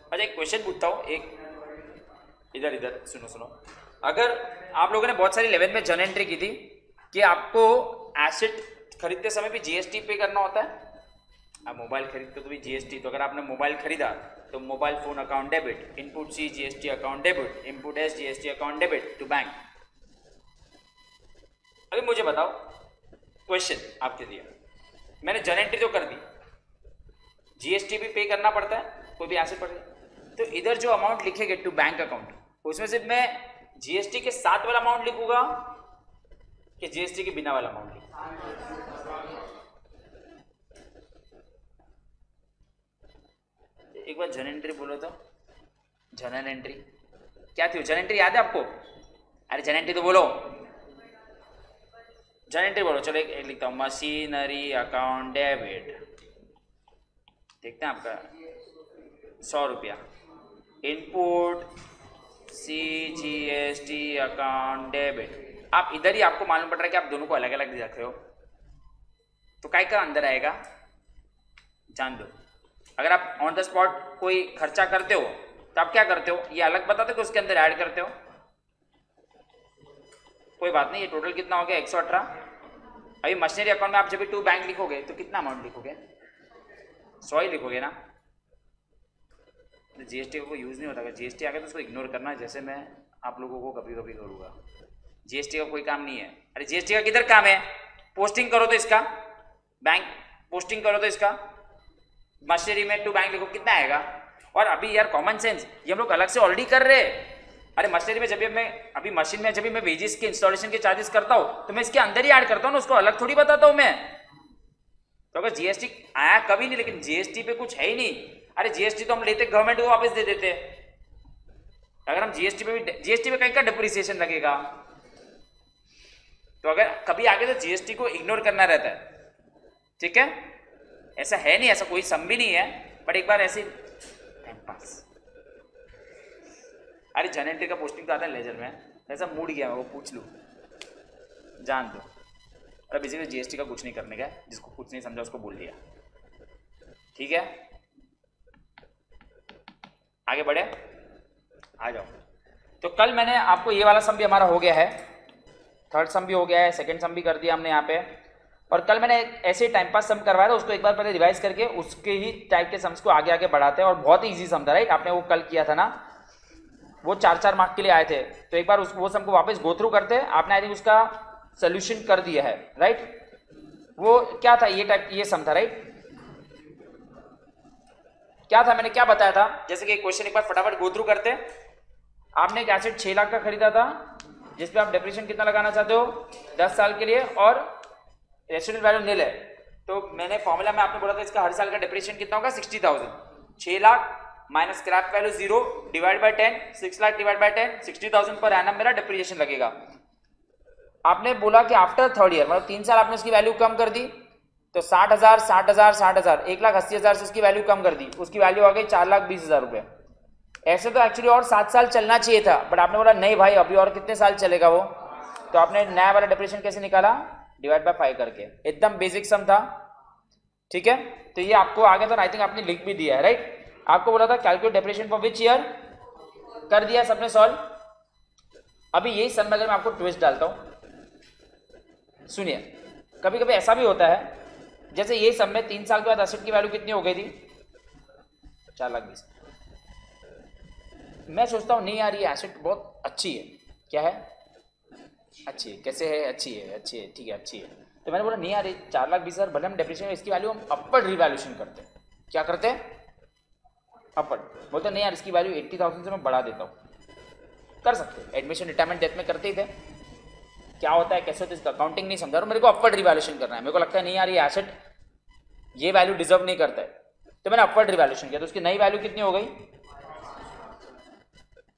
अच्छा एक क्वेश्चन पूछता हूँ, एक इधर इधर सुनो। अगर आप लोगों ने बहुत सारी 11 में जर्नल एंट्री की थी कि आपको एसेट खरीदते समय भी जीएसटी पे करना होता है। आप मोबाइल खरीदते तो भी जीएसटी, तो अगर आपने मोबाइल खरीदा तो mobile phone account debit, input C GST account debit, input S GST account debit to bank. अभी मुझे बताओ क्वेश्चन आपके लिए, मैंने जर्नल एंट्री तो कर दी, जीएसटी भी पे करना पड़ता है कोई भी एसेट पर, तो इधर जो अमाउंट लिखेंगे टू बैंक अकाउंट, उसमें से मैं जीएसटी के साथ वाला अमाउंट लिखूंगा कि जीएसटी के बिना वाला अमाउंट लिखूंगा? एक बार जनरल एंट्री बोलो तो, जनरल एंट्री क्या थी? जनरल एंट्री याद है आपको? अरे जनरल एंट्री तो बोलो, जनरल एंट्री बोलो। चलो एक लिखता हूँ, मशीनरी अकाउंट डेबिट, देखते हैं आपका 100 रुपया। Input CGST account debit. आप इधर ही आपको मालूम पड़ रहा है कि आप दोनों को अलग अलग रख रहे हो, तो काय का अंदर आएगा जान दो। अगर आप ऑन द स्पॉट कोई खर्चा करते हो तो आप क्या करते हो, ये अलग बताते हो कि उसके अंदर ऐड करते हो? कोई बात नहीं, ये टोटल कितना हो गया 118। अभी मशीनरी अकाउंट में आप जब भी टू बैंक लिखोगे तो कितना अमाउंट लिखोगे? 100 ही लिखोगे ना। जीएसटी को यूज़ नहीं होता, अगर जीएसटी आ गया तो उसको इग्नोर करना है, जैसे मैं आप लोगों को कभी कभी करूँगा। जीएसटी का कोई काम नहीं है। अरे जीएसटी का किधर काम है? पोस्टिंग करो तो इसका, बैंक पोस्टिंग करो तो इसका, मशीनरी में टू बैंक लिखो कितना आएगा? और अभी यार कॉमन सेंस, ये हम लोग अलग से ऑलरेडी कर रहे हैं। अरे मशीनरी में जब भी मैं अभी मशीन में जब भी मैं वेजेस के इंस्टॉलेशन के चार्जेस करता हूँ तो मैं इसके अंदर ही ऐड करता हूँ ना, उसको अलग थोड़ी बताता हूँ मैं। तो अगर जीएसटी आया कभी नहीं, लेकिन जीएसटी पे कुछ है ही नहीं। अरे जीएसटी तो हम लेते गवर्नमेंट को वापस दे देते। अगर हम जीएसटी पे भी, जीएसटी पे कहीं का डिप्रिसिएशन लगेगा, तो अगर कभी आगे तो जीएसटी को इग्नोर करना रहता है, ठीक है? ऐसा है नहीं, ऐसा कोई सम भी नहीं है, बट एक बार ऐसे टाइम पास। अरे जनरल एंट्री का पोस्टिंग तो आता है लेजर में, ऐसा मूड गया मैं वो पूछ लूँ, जान दो। अरे बेसिकली जीएसटी का कुछ नहीं करने का, जिसको कुछ नहीं समझा उसको बोल दिया, ठीक है? आगे बढ़े, आ जाओ। तो कल मैंने आपको ये वाला सम भी हमारा हो गया है, थर्ड सम भी हो गया है, सेकंड सम भी कर दिया हमने यहाँ पे। और कल मैंने ऐसे टाइम पास सम करवाया था, उसको एक बार पहले रिवाइज करके उसके ही टाइप के सम्स को आगे आगे बढ़ाते हैं। और बहुत ही ईजी सम था, राइट? आपने वो कल किया था ना, वो 4-4 मार्क के लिए आए थे, तो एक बार वो सम को वापस गो थ्रू करते हैं। आपने आई थिंक उसका सोल्यूशन कर दिया है, राइट? वो क्या था, ये टाइप ये सम था, राइट? क्या था, मैंने क्या बताया था? जैसे कि क्वेश्चन एक बार फटाफट गो थ्रू करते हैं। आपने एक एसेट 6 लाख का खरीदा था, जिसपे आप डेप्रिसिएशन कितना लगाना चाहते हो? 10 साल के लिए, और रेसिडुअल वैल्यू निल है। तो मैंने फॉर्मूला में आपने बोला था इसका हर साल का डेप्रिसिएशन कितना होगा? 60,000। 6 lakh minus scrap value 0 divide by 10, 6 lakh divide by 10, 60,000 per annum मेरा डेप्रिसिएशन लगेगा। आपने बोला कि आफ्टर थर्ड ईयर, मतलब 3 साल आपने उसकी वैल्यू कम कर दी, तो 60,000 60,000 60,000 1,80,000 से उसकी वैल्यू कम कर दी, उसकी वैल्यू आ गई 4,20,000 रुपए। ऐसे तो एक्चुअली और 7 साल चलना चाहिए था, बट आपने बोला नहीं भाई अभी और कितने साल चलेगा वो, तो आपने नया वाला डेप्रिसिएशन कैसे निकाला? डिवाइड बाय 5 करके। एकदम बेसिक सम था, ठीक है? तो ये आपको आगे तो आई थिंक आपने लिख भी दिया है, राइट? आपको बोला था calculate depreciation for which year, कर दिया सबने सॉल्व। अभी यही सम में अगर मैं आपको ट्विस्ट डालता हूं, सुनिए, कभी कभी ऐसा भी होता है, जैसे ये सम में 3 साल के बाद एसेट की वैल्यू कितनी हो गई थी? 4,20,000। मैं सोचता हूँ नहीं यार ये एसेट बहुत अच्छी है। क्या है? अच्छी है। कैसे है? अच्छी है, अच्छी है, ठीक है, अच्छी है। तो मैंने बोला नहीं यार ये 4,20,000 भले हम डेप्रिसिएशन, इसकी वैल्यू हम अपवर्ड रिवैल्यूएशन करते हैं। क्या करते हैं? अपवर्ड। बोलते नहीं यार इसकी वैल्यू 80,000 से मैं बढ़ा देता हूँ। कर सकते हैं, एडमिशन रिटायरमेंट डेथ में करते ही थे। क्या होता है, कैसे होता है, इसका अकाउंटिंग नहीं समझा रहा, मेरे को अपवर्ड रिवैल्यूएशन करना है। मेरे को लगता है नहीं यार ये एसेट ये वैल्यू डिजर्व नहीं करता है, तो मैंने अपवर्ड रिवैल्यूएशन किया, तो उसकी नई वैल्यू कितनी हो गई?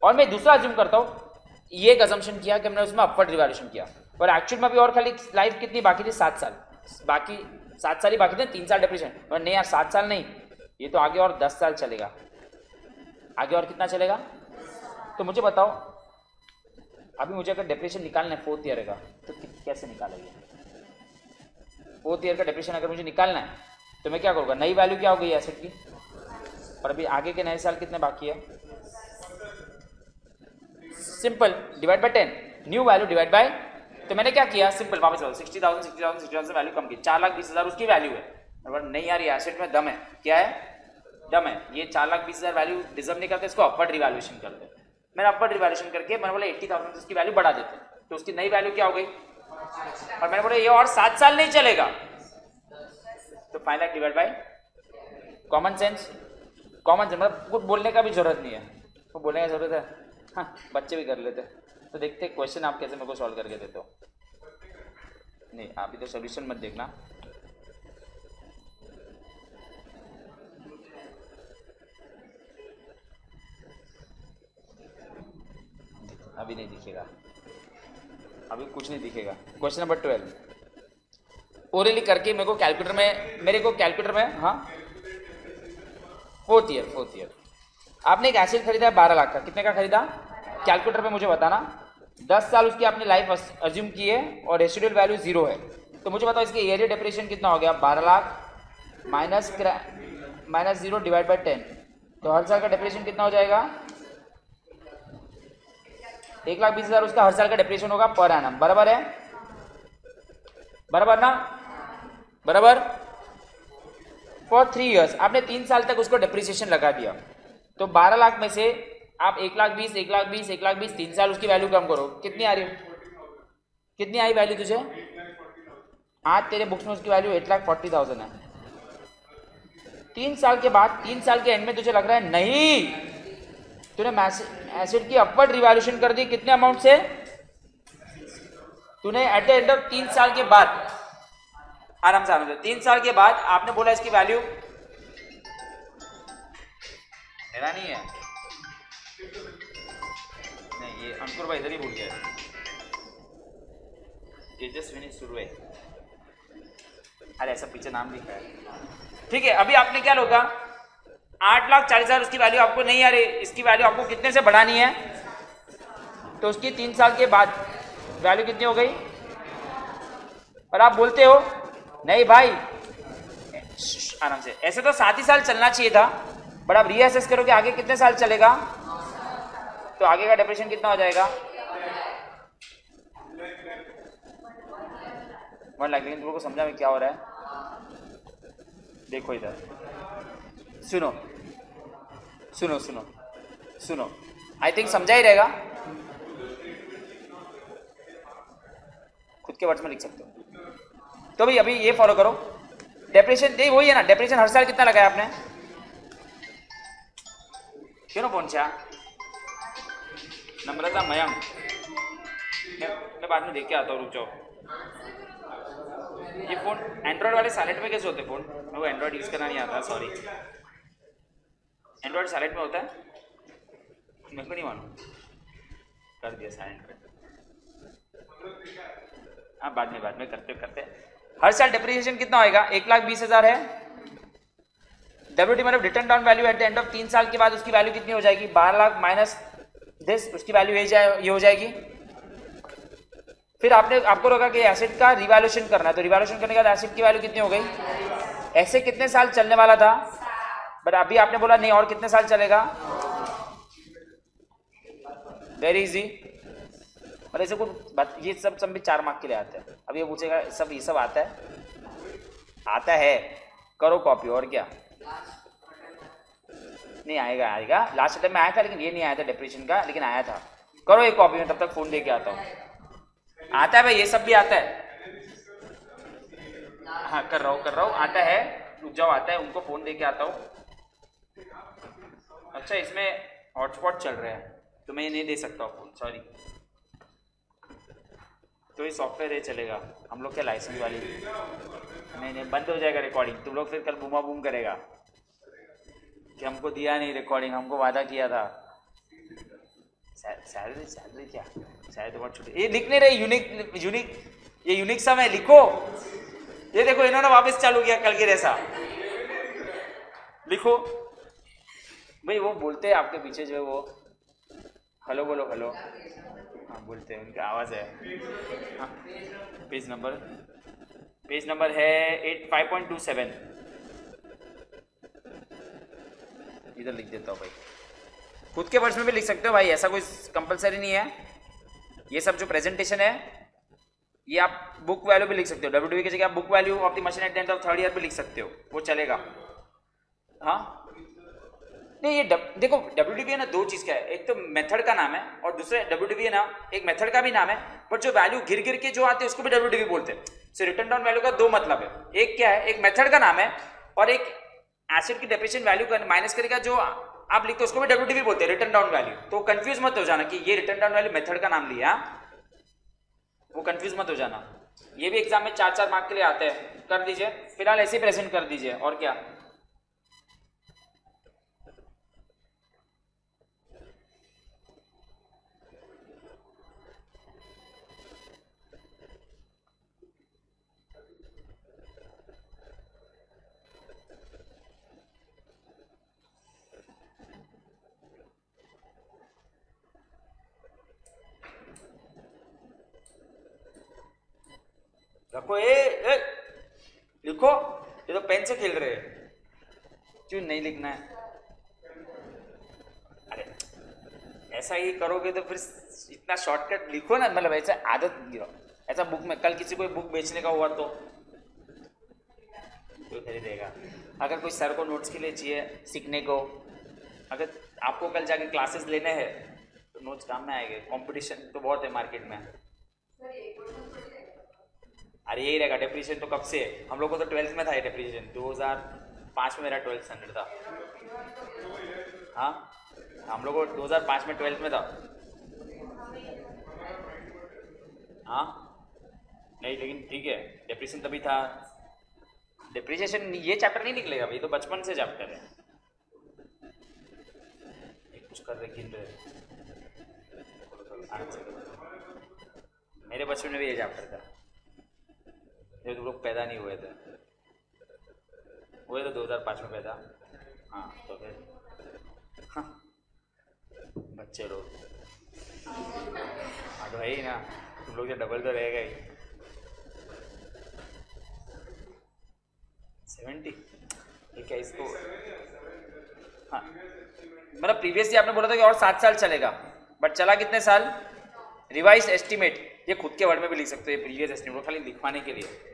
और मैं दूसरा अज्यूम करता हूँ, ये एक अजम्पशन किया कि हमने उसमें अपवर्ड रिवैल्यूएशन किया, और एक्चुअल में भी और खाली लाइफ कितनी बाकी थी? 7 साल। बाकी 7 साल ही बाकी थे, 3 साल डेप्रिसिएशन। और नहीं यार 7 साल नहीं, ये तो आगे और 10 साल चलेगा। आगे और कितना चलेगा? तो मुझे बताओ, अभी मुझे अगर डेप्रिसिएशन निकालना है 4th ईयर का, तो कैसे निकालेंगे? 4th ईयर का डेप्रिसिएशन अगर मुझे निकालना है तो मैं क्या करूँगा? नई वैल्यू क्या हो गई एसेट की, और अभी आगे के नए साल कितने बाकी है? Simple, divide by 10, new value divide by. तो मैंने क्या किया? सिंपल, वापस 60,000 से वैल्यू कम की, 4,20,000 उसकी वैल्यू है। नहीं यार ये एसेट में दम है। क्या है? दम है। ये 4,20,000 वैल्यू डिजर्व नहीं करते, इसको अपवर्ड रिवैल्यूएशन करते हैं। मैंने अपवर्ड रिवैल्यूएशन करके मैंने बोला 80,000 से उसकी वैल्यू बढ़ा देते, तो उसकी नई वैल्यू क्या हो गई? और मैंने बोला ये और 7 साल नहीं चलेगा, तो 5 lakh divide by. Common sense, common sense मतलब कुछ बोलने का भी जरूरत नहीं है, वो बोलने की जरूरत है? हाँ, बच्चे भी कर लेते, तो देखते क्वेश्चन आप कैसे मेरे को सॉल्व करके देते हो। नहीं अभी तो सोल्यूशन मत देखना, अभी नहीं दिखेगा, अभी कुछ नहीं दिखेगा। क्वेश्चन नंबर 12 ओरली करके मेरे को कैलकुलेटर में हाँ फोर्थ ईयर आपने एक एसिड खरीदा है 12 लाख का, कितने का खरीदा कैलकुलेटर पे मुझे बताना। 10 साल उसकी आपने लाइफ अज्यूम की है और रेसिडुअल वैल्यू 0 है, तो मुझे बताओ इसके ईयरली डेप्रिसिएशन कितना हो गया। 12 लाख माइनस 0 डिवाइड बाई 10, तो हर साल का डेप्रिसिएशन कितना हो जाएगा 1,20,000 उसका हर साल का डेप्रिसिएशन होगा पर एनम। बराबर है, बराबर ना, बराबर। फॉर 3 इयर्स आपने 3 साल तक उसको डेप्रिसिएशन लगा दिया, तो 12 लाख में से आप 1,20,000 3 साल उसकी वैल्यू कम करो, कितनी आ रही है, कितनी आई वैल्यू तुझे। आज तेरे बुक्स में उसकी वैल्यू 8,40,000 है। 3 साल के बाद 3 साल के एंड में तुझे लग रहा है नहीं, तूने एसिड की अपवर्ड रिवैल्यूएशन कर दी कितने अमाउंट से, तूने एट द एंड ऑफ 3 साल के बाद, आराम से 3 साल के बाद आपने बोला इसकी वैल्यू मेरा नहीं है, नहीं ये अंकुर भाई इधर ही भूल गया, तेजस्विनी सुरवे, अरे ऐसा पीछे नाम लिखा है। ठीक है, अभी आपने क्या लोगा 8,40,000 उसकी वैल्यू आपको नहीं आ रही, इसकी वैल्यू आपको कितने से बढ़ानी है, तो उसकी 3 साल के बाद वैल्यू कितनी हो गई। और आप बोलते हो नहीं भाई आराम से, ऐसे तो 7 ही साल चलना चाहिए था, बट आप रीअसेस करोगे आगे कितने साल चलेगा, तो आगे का डेप्रिसिएशन कितना हो जाएगा 1 लाख। लेकिन तुम लोगों को समझा में क्या हो रहा है, देखो इधर सुनो सुनो सुनो सुनो, आई थिंक समझा ही रहेगा, खुद के वर्ड्स में लिख सकते हो। तो भाई अभी ये फॉलो करो, डेप्रिसिएशन दे वही है ना, डेप्रिसिएशन हर साल कितना लगाया आपने, क्यों ना पहुंचा नम्रता मयंक, मैं बाद में देख के आता हूँ, रुक जाओ। ये फोन एंड्रॉइड वाले साइलेंट में कैसे होते फोन, मेरे को एंड्रॉइड यूज करना नहीं आता, सॉरी। एंड्रॉइड साइलेंट में होता है, मेरे को नहीं मालूम, कर दिया साइलेंट पे। हाँ बाद में करते। हर साल डेप्रिसिएशन कितना होएगा 1,20,000 है, डब्ल्यूटी मतलब return down value at the end of 3 साल के बाद उसकी वैल्यू कितनी हो जाएगी 12 लाख माइनस दिस, उसकी वैल्यू ये हो जाएगी। फिर आपको लगा कि एसिड का रिवैल्यूएशन करना है, तो रिवैल्यूएशन करने के बाद एसिड की वैल्यू कितनी हो गई, ऐसे कितने साल चलने वाला था, बट अभी आपने बोला नहीं और कितने साल चलेगा, वेरी इजी। और ऐसे कुछ ये सब भी 4 मार्क के लिए आते हैं। अब ये पूछेगा ये सब आता है करो कॉपी, और क्या नहीं आएगा लास्ट अटेम्प्ट में आया था, लेकिन ये नहीं आया था डेप्रिसिएशन का, लेकिन आया था, करो एक कॉपी में, तब तक फोन लेके आता हूँ। आता है भाई, ये सब भी आता है, हाँ कर रहा हूँ आता है, रुक जाओ, आता है, उनको फोन लेके आता हूँ। अच्छा इसमें हॉटस्पॉट चल रहा है तो मैं ये नहीं दे सकता हूँ फोन, सॉरी। तो ये सॉफ्टवेयर ये चलेगा, हम लोग क्या लाइसेंस वाली नहीं बंद हो जाएगा रिकॉर्डिंग, तुम लोग फिर कल बूमा बूम करेगा कि हमको दिया नहीं रिकॉर्डिंग, हमको वादा किया था। सैलरी क्या, शायद बहुत छोटी, ये लिख नहीं रहे यूनिक समय लिखो, ये देखो इन्होंने वापस चालू किया कल के जैसा, लिखो भाई। वो बोलते हैं आपके पीछे जो है वो हेलो बोलो हेलो, हाँ बोलते हैं, उनकी आवाज़ है। हाँ पेज नंबर है 5.27, इधर लिख देता हूँ भाई, खुद के वर्ड्स में भी लिख सकते हो भाई, ऐसा कोई कंपलसरी नहीं है। ये सब जो प्रेजेंटेशन है ये आप बुक वैल्यू भी लिख सकते हो, डब्ल्यूडीवी की जगह आप book value of the machine at the end of 3rd year भी लिख सकते हो, वो चलेगा। हाँ नहीं ये देखो डब्ल्यूडीवी है ना, 2 चीज़ का है, एक तो मेथड का नाम है और दूसरा डब्ल्यूडीवी है ना, एक मेथड का भी नाम है, पर जो वैल्यू गिर के जो आते हैं उसको भी डब्ल्यूडीवी बोलते हैं। सो रिटर्न डाउन वैल्यू का 2 मतलब है, एक क्या है, एक मेथड का नाम है, और एक एसिड की डेप्रिसिएशन वैल्यू का माइनस करेगा जो आप लिखते हो उसको भी WDV बोलते हैं, रिटर्न डाउन वैल्यू। तो कंफ्यूज मत हो जाना कि ये रिटर्न डाउन वैल्यू मेथड का नाम लिया, वो कंफ्यूज मत हो जाना। ये भी एग्जाम में 4-4 मार्क के लिए आते हैं, कर दीजिए फिलहाल ऐसे ही प्रेजेंट कर दीजिए और क्या। रखो ए लिखो, ये तो पेन से खेल रहे हैं, क्यों नहीं लिखना है। अरे ऐसा ही करोगे तो फिर इतना शॉर्टकट लिखो ना, मतलब ऐसा आदत गिरो। ऐसा बुक में कल किसी को बुक बेचने का हुआ तो कोई खरीदेगा। अगर कोई सर को नोट्स के लिए चाहिए सीखने को, अगर आपको कल जाके क्लासेस लेने हैं तो नोट्स काम में आएंगे। कंपटीशन तो बहुत है मार्केट में। अरे यही रहेगा डेप्रिसिएशन तो कब से है, हम लोग को तो 12th में था ये डेप्रिसिएशन, 2005 में मेरा 12th स्टैंडर्ड था। हाँ हम लोग को 2005 में 12th में था। हाँ नहीं लेकिन ठीक है, डेप्रिसिएशन तभी था। डेप्रिसिएशन ये चैप्टर नहीं निकलेगा भाई, तो बचपन से चैप्टर है। कुछ कर रहे गिन रहे, मेरे बचपन में भी ये चैप्टर था जब तुम लोग पैदा नहीं हुए थे। हुए तो 2005 में पैदा। हाँ तो फिर हाँ, बच्चे लोग। हाँ तो है ही ना, तुम लोग से डबल तो रहेगा ही। 70 ठीक है इसको। हाँ मतलब प्रीवियसली आपने बोला था कि और 7 साल चलेगा, बट चला कितने साल। रिवाइज एस्टिमेट ये खुद के वर्ड में भी लिख सकते हो, ये प्रीवियस एस्टिमेट खाली लिखवाने के लिए।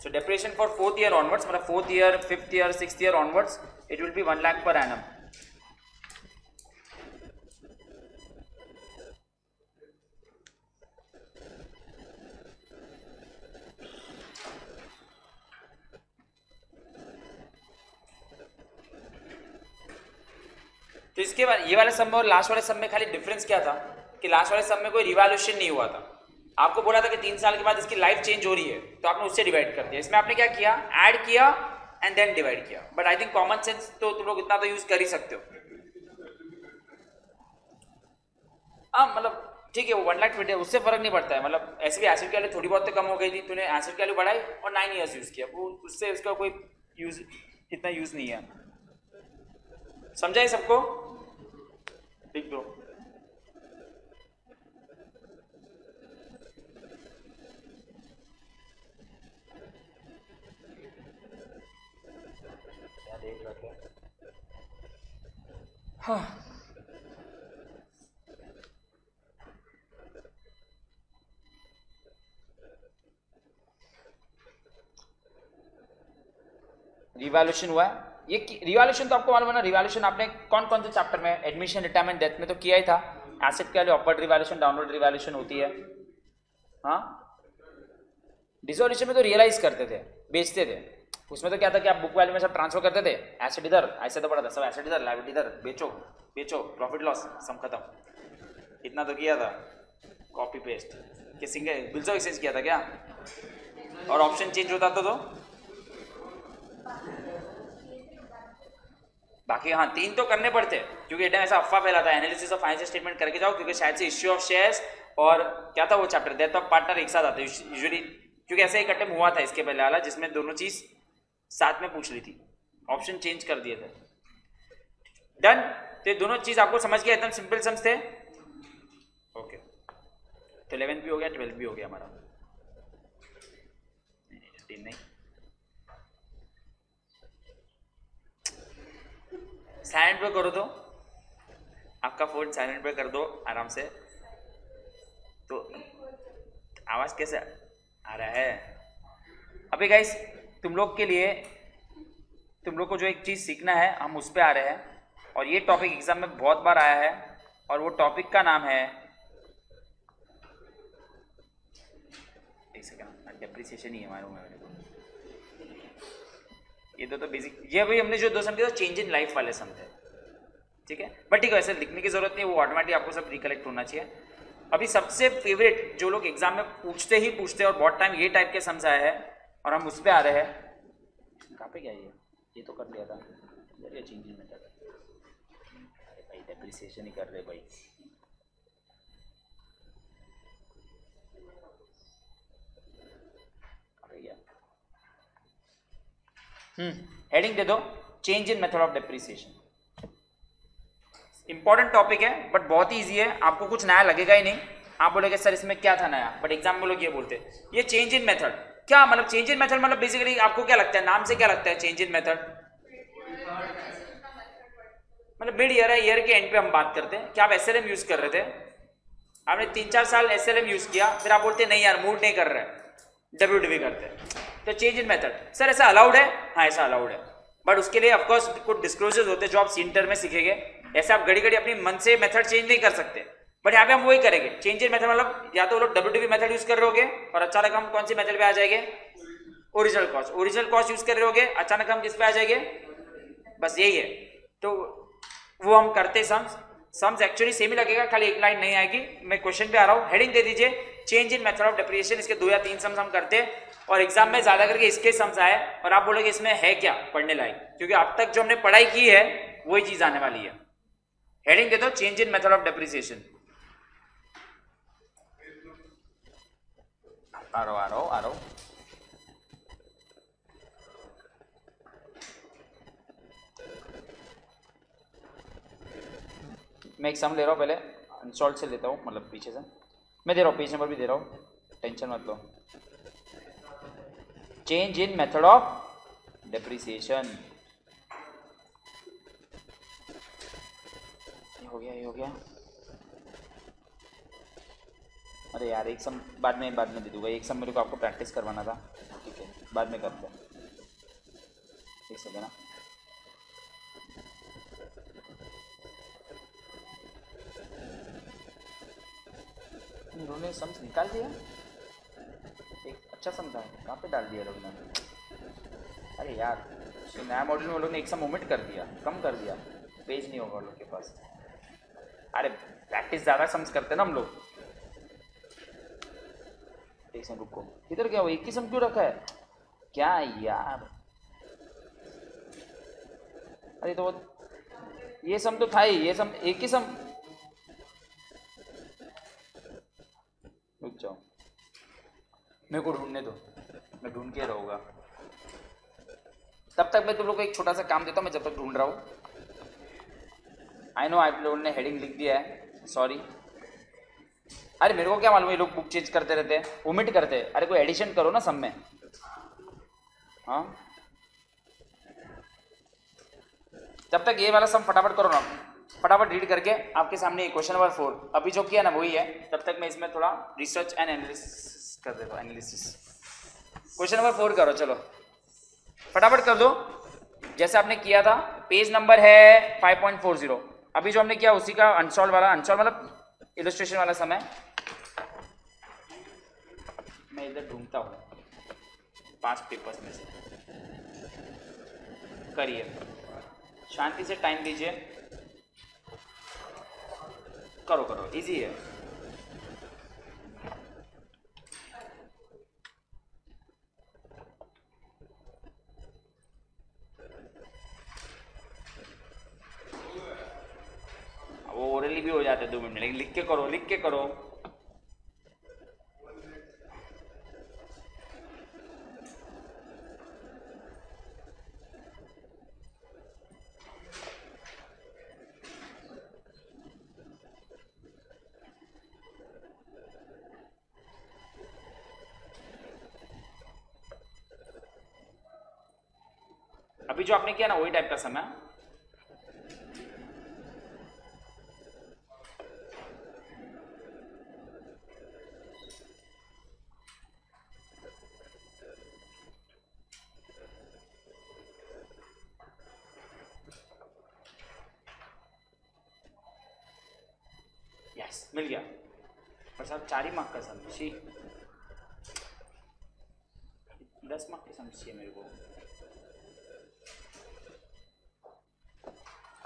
So depreciation for 4th year onwards, मतलब 4th year, 5th year, 6th year onwards, it will be 1 lakh per annum. तो इसके बाद ये वाले सम में और लास्ट वाले सम में खाली डिफरेंस क्या था कि लास्ट वाले सम में कोई रिवैल्यूएशन नहीं हुआ था। आपको बोला था कि 3 साल के बाद इसकी लाइफ चेंज हो रही है, तो आपने उससे डिवाइड कर दिया। इसमें आपने क्या किया, ऐड किया एंड देन डिवाइड किया। But I think common sense तो तुम लोग इतना तो यूज कर ही सकते हो। हाँ मतलब ठीक है, वो 1 लाख उससे फर्क नहीं पड़ता है। मतलब ऐसे भी एसिड की वैल्यू थोड़ी बहुत तो कम हो गई थी, तूने एसिड की वैल्यू बढ़ाई और 9 ईयर्स यूज किया, वो उससे इसका कोई यूज इतना यूज नहीं है। समझा है सबको, लिख दो। हाँ रिवॉल्यूशन हुआ है। ये रिवॉल्यूशन तो आपको मालूम है ना, रिवॉल्यूशन आपने कौन कौन से चैप्टर में, एडमिशन, रिटायरमेंट, डेथ में तो किया ही था। एसेट के लिए अपवर्ड रिवॉल्यूशन, डाउनवर्ड रिवॉल्यूशन होती है। हाँ डिसोल्यूशन में तो रियलाइज करते थे, बेचते थे। उसमें तो क्या था कि आप बुक वैल्यू में सब ट्रांसफर करते थे, एसेट इधर, ऐसे तो पड़ा था सब एसेट इधर, लायबिलिटी इधर, बेचो बेचो, प्रॉफिट लॉस सब खत्म। इतना तो किया था कॉपी पेस्ट कि सिंगल बिल्स ऑफ एक्सचेंज किया था क्या, और ऑप्शन चेंज होता तो बाकी हाँ 3 तो करने पड़ते क्योंकि एकदम ऐसा अफवाह फैला था एनालिसिस ऑफ फाइनेंशियल स्टेटमेंट करके जाओ, क्योंकि शायद से इश्यू ऑफ शेयर्स और क्या था वो चैप्टर डेथ ऑफ पार्टनर एक साथ आते यूजुअली, क्योंकि ऐसा एक अटेम्प्ट हुआ था इसके पहले वाला जिसमें दोनों चीज साथ में पूछ ली थी, ऑप्शन चेंज कर दिए थे। डन, तो दोनों चीज आपको समझ गया, एकदम सिंपल सम्स थे। ओके तो 11th भी हो गया, 12th भी हो गया हमारा। नहीं साइलेंट पे करो, तो आपका फोन साइलेंट पे कर दो आराम से, तो आवाज कैसे आ रहा है। अभी गाइस तुम लोग के लिए, तुम लोग को जो एक चीज सीखना है हम उस पे आ रहे हैं, और ये टॉपिक एग्जाम में बहुत बार आया है, और वो टॉपिक का नाम है, एक सेकंड, डेप्रिसिएशन ही है मालूम है मेरे को। ये दो तो बेसिक, ये अभी हमने जो दो सम दिए चेंज इन लाइफ वाले सम थे, ठीक है। बट ठीक है, ऐसे लिखने की जरूरत नहीं है, वो ऑटोमेटिक आपको सब रिकलेक्ट होना चाहिए। अभी सबसे फेवरेट जो लोग एग्जाम में पूछते ही पूछते हैं और बहुत टाइम ये टाइप के सम्स आए हैं और हम उस पर आ रहे हैं, कहाँ पे क्या ये तो कर लिया था यार, चेंज इन मेथड। अरे भाई डेप्रिसिएशन ही कर रहे भाई। हेडिंग दे दो change in method of depreciation. Important topic है बट बहुत ही ईजी है, आपको कुछ नया लगेगा ही नहीं। आप बोलेगे सर इसमें क्या था नया, बट एग्जाम में लोग ये बोलते हैं ये चेंज इन मेथड। क्या मतलब चेंज इन मेथड? मतलब बेसिकली आपको क्या लगता है, नाम से क्या लगता है चेंज इन मेथड? मतलब मिड ईयर है, ईयर के एंड पे हम बात करते हैं। क्या आप एसएलएम यूज कर रहे थे? आपने 3-4 साल एसएलएम यूज किया, फिर आप बोलते नहीं यार मूड नहीं कर रहे, डब्ल्यूडीवी करते हैं, तो चेंज इन मेथड। सर ऐसा अलाउड है? हाँ ऐसा अलाउड है, बट उसके लिए ऑफकोर्स कुछ डिस्क्लोजर्स होते हैं जो आप सीनियर में सीखेंगे। ऐसे आप घड़ी घड़ी अपनी मन से मेथड चेंज नहीं कर सकते, बट यहाँ पे हम वही करेंगे। चेंज इन मेथड मतलब या तो वो लोग डब्ल्यूडीवी मेथड यूज कर रहे होगे और अचानक हम कौन सी मेथड पे आ जाएंगे? Original cost. Original cost use कर रहे होगे, अचानक हम किस पे आ जाएंगे? बस यही है। तो वो हम करते सम्स एक्चुअली सेम ही लगेगा, खाली एक लाइन नहीं आएगी। मैं क्वेश्चन पे आ रहा हूँ, हेडिंग दे दीजिए change in method of depreciation. इसके 2 या 3 सम्स हम करते हैं और एग्जाम में ज्यादा करके इसके सम्स आए और आप बोलोगे इसमें है क्या पढ़ने लायक, क्योंकि अब तक जो हमने पढ़ाई की है वही चीज आने वाली है। हेडिंग दे दो change in method of depreciation. आ रहा हूं। मैं एक सम ले रहा हूँ, पहले अनसॉल्व से लेता हूँ, मतलब पीछे से मैं दे रहा हूँ, पेज नंबर भी दे रहा हूँ, टेंशन मत लो। Change in method of depreciation. ये हो गया। अरे यार एक सम बाद में दे दूंगा, एक सम मेरे को आपको प्रैक्टिस करवाना था, ठीक है बाद में करते हैं, एक सेकेंड ना। इन्होंने सम्स निकाल दिया, एक अच्छा सम था, कहाँ पे डाल दिया लोग ने? अरे यार नया मॉड्यूल में लोग ने एक सम ओमिट कर दिया, कम कर दिया, पेज नहीं होगा लोग के पास। अरे प्रैक्टिस ज़्यादा सम्स करते ना हम लोग। एक सम रुको, इधर क्या वो एक ही सम क्यों रखा है क्या यार? अरे तो ये सम तो था ही, ये सम एक ही सम। रुक जाओ, मेरे को ढूंढने दो, मैं ढूंढ के रहूँगा। तब तक मैं तुम लोग को एक छोटा सा काम देता हूँ, मैं जब तक ढूंढ रहा हूँ। आई नो आप लोगों ने हेडिंग लिख दिया है, सॉरी। अरे मेरे को क्या मालूम, ये लोग बुक चेंज करते रहते हैं, ओमिट करते हैं। अरे कोई एडिशन करो ना सब में। हाँ जब तक ये वाला सम फटाफट करो ना, फटाफट रीड करके आपके सामने क्वेश्चन नंबर 4 अभी जो किया ना वही है। तब तक मैं इसमें थोड़ा रिसर्च एंड एनालिसिस कर देता हूँ। एनालिसिस क्वेश्चन नंबर 4 करो, चलो फटाफट कर दो जैसे आपने किया था। पेज नंबर है 5.40। अभी जो हमने किया उसी का अनसॉल्व वाला, अनसॉल्व मतलब इलस्ट्रेशन वाला समय। मैं इधर ढूंढता हूँ 5 पेपर्स में से, करिए शांति से, टाइम दीजिए, करो इजी है। वो ओरली भी हो जाते 2 मिनट, लेकिन लिख के करो। अभी जो आपने किया ना वही टाइप का समय। यस मिल गया, और साहब 4 ही मार्क का सम, 10 मार्क के सम चाहिए मेरे को।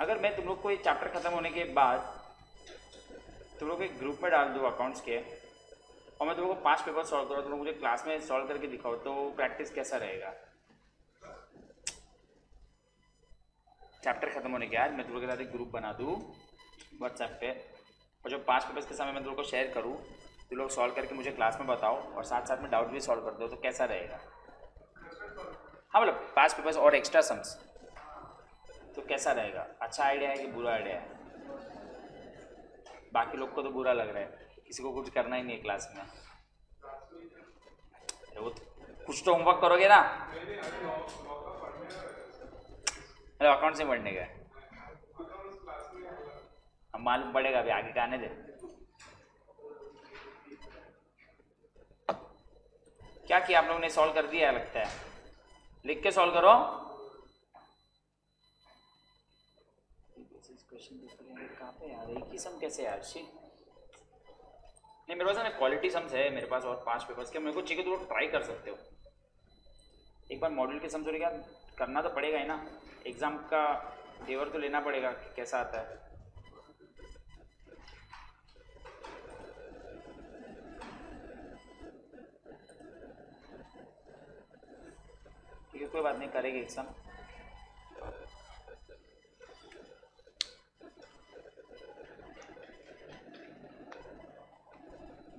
अगर मैं तुम लोग को ये चैप्टर खत्म होने के बाद तुम लोग एक ग्रुप में डाल दूँ अकाउंट्स के, और मैं तुम लोग को 5 पेपर सॉल्व करूँ, तुम लोग मुझे क्लास में सॉल्व करके दिखाओ, तो प्रैक्टिस कैसा रहेगा? चैप्टर खत्म होने के बाद मैं तुम लोग के साथ एक ग्रुप बना दूँ व्हाट्सएप पे, और जो 5 पेपर्स के समय मैं तुम लोग को शेयर करूँ, तुम लोग सॉल्व करके मुझे क्लास में बताओ, और साथ साथ में डाउट भी सॉल्व कर दो, तो कैसा रहेगा? हाँ मतलब 5 पेपर्स और एक्स्ट्रा सम्स, तो कैसा रहेगा? अच्छा आइडिया है कि बुरा आइडिया है? बाकी लोग को तो बुरा लग रहा है, किसी को कुछ करना ही नहीं है क्लास में। वो तो कुछ तो होमवर्क करोगे ना? अरे अकाउंट से पढ़ने का अब मालूम पड़ेगा, अभी आगे का आने दे। क्या किया आप लोगों ने? सॉल्व कर दिया लगता है, लिख के सॉल्व करो। कहाँ पे यार एक ही सम कैसे यार? नहीं मेरे पास ना क्वालिटी सम्स है मेरे पास, और 5 पेपर्स के मेरे को चाहिए तो वो ट्राई कर सकते हो। एक बार मॉड्यूल के सम्स होने करना तो पड़ेगा ही ना, एग्जाम का फेवर तो लेना पड़ेगा कि कैसा आता है। ठीक है कोई बात नहीं, करेंगे एग्जाम।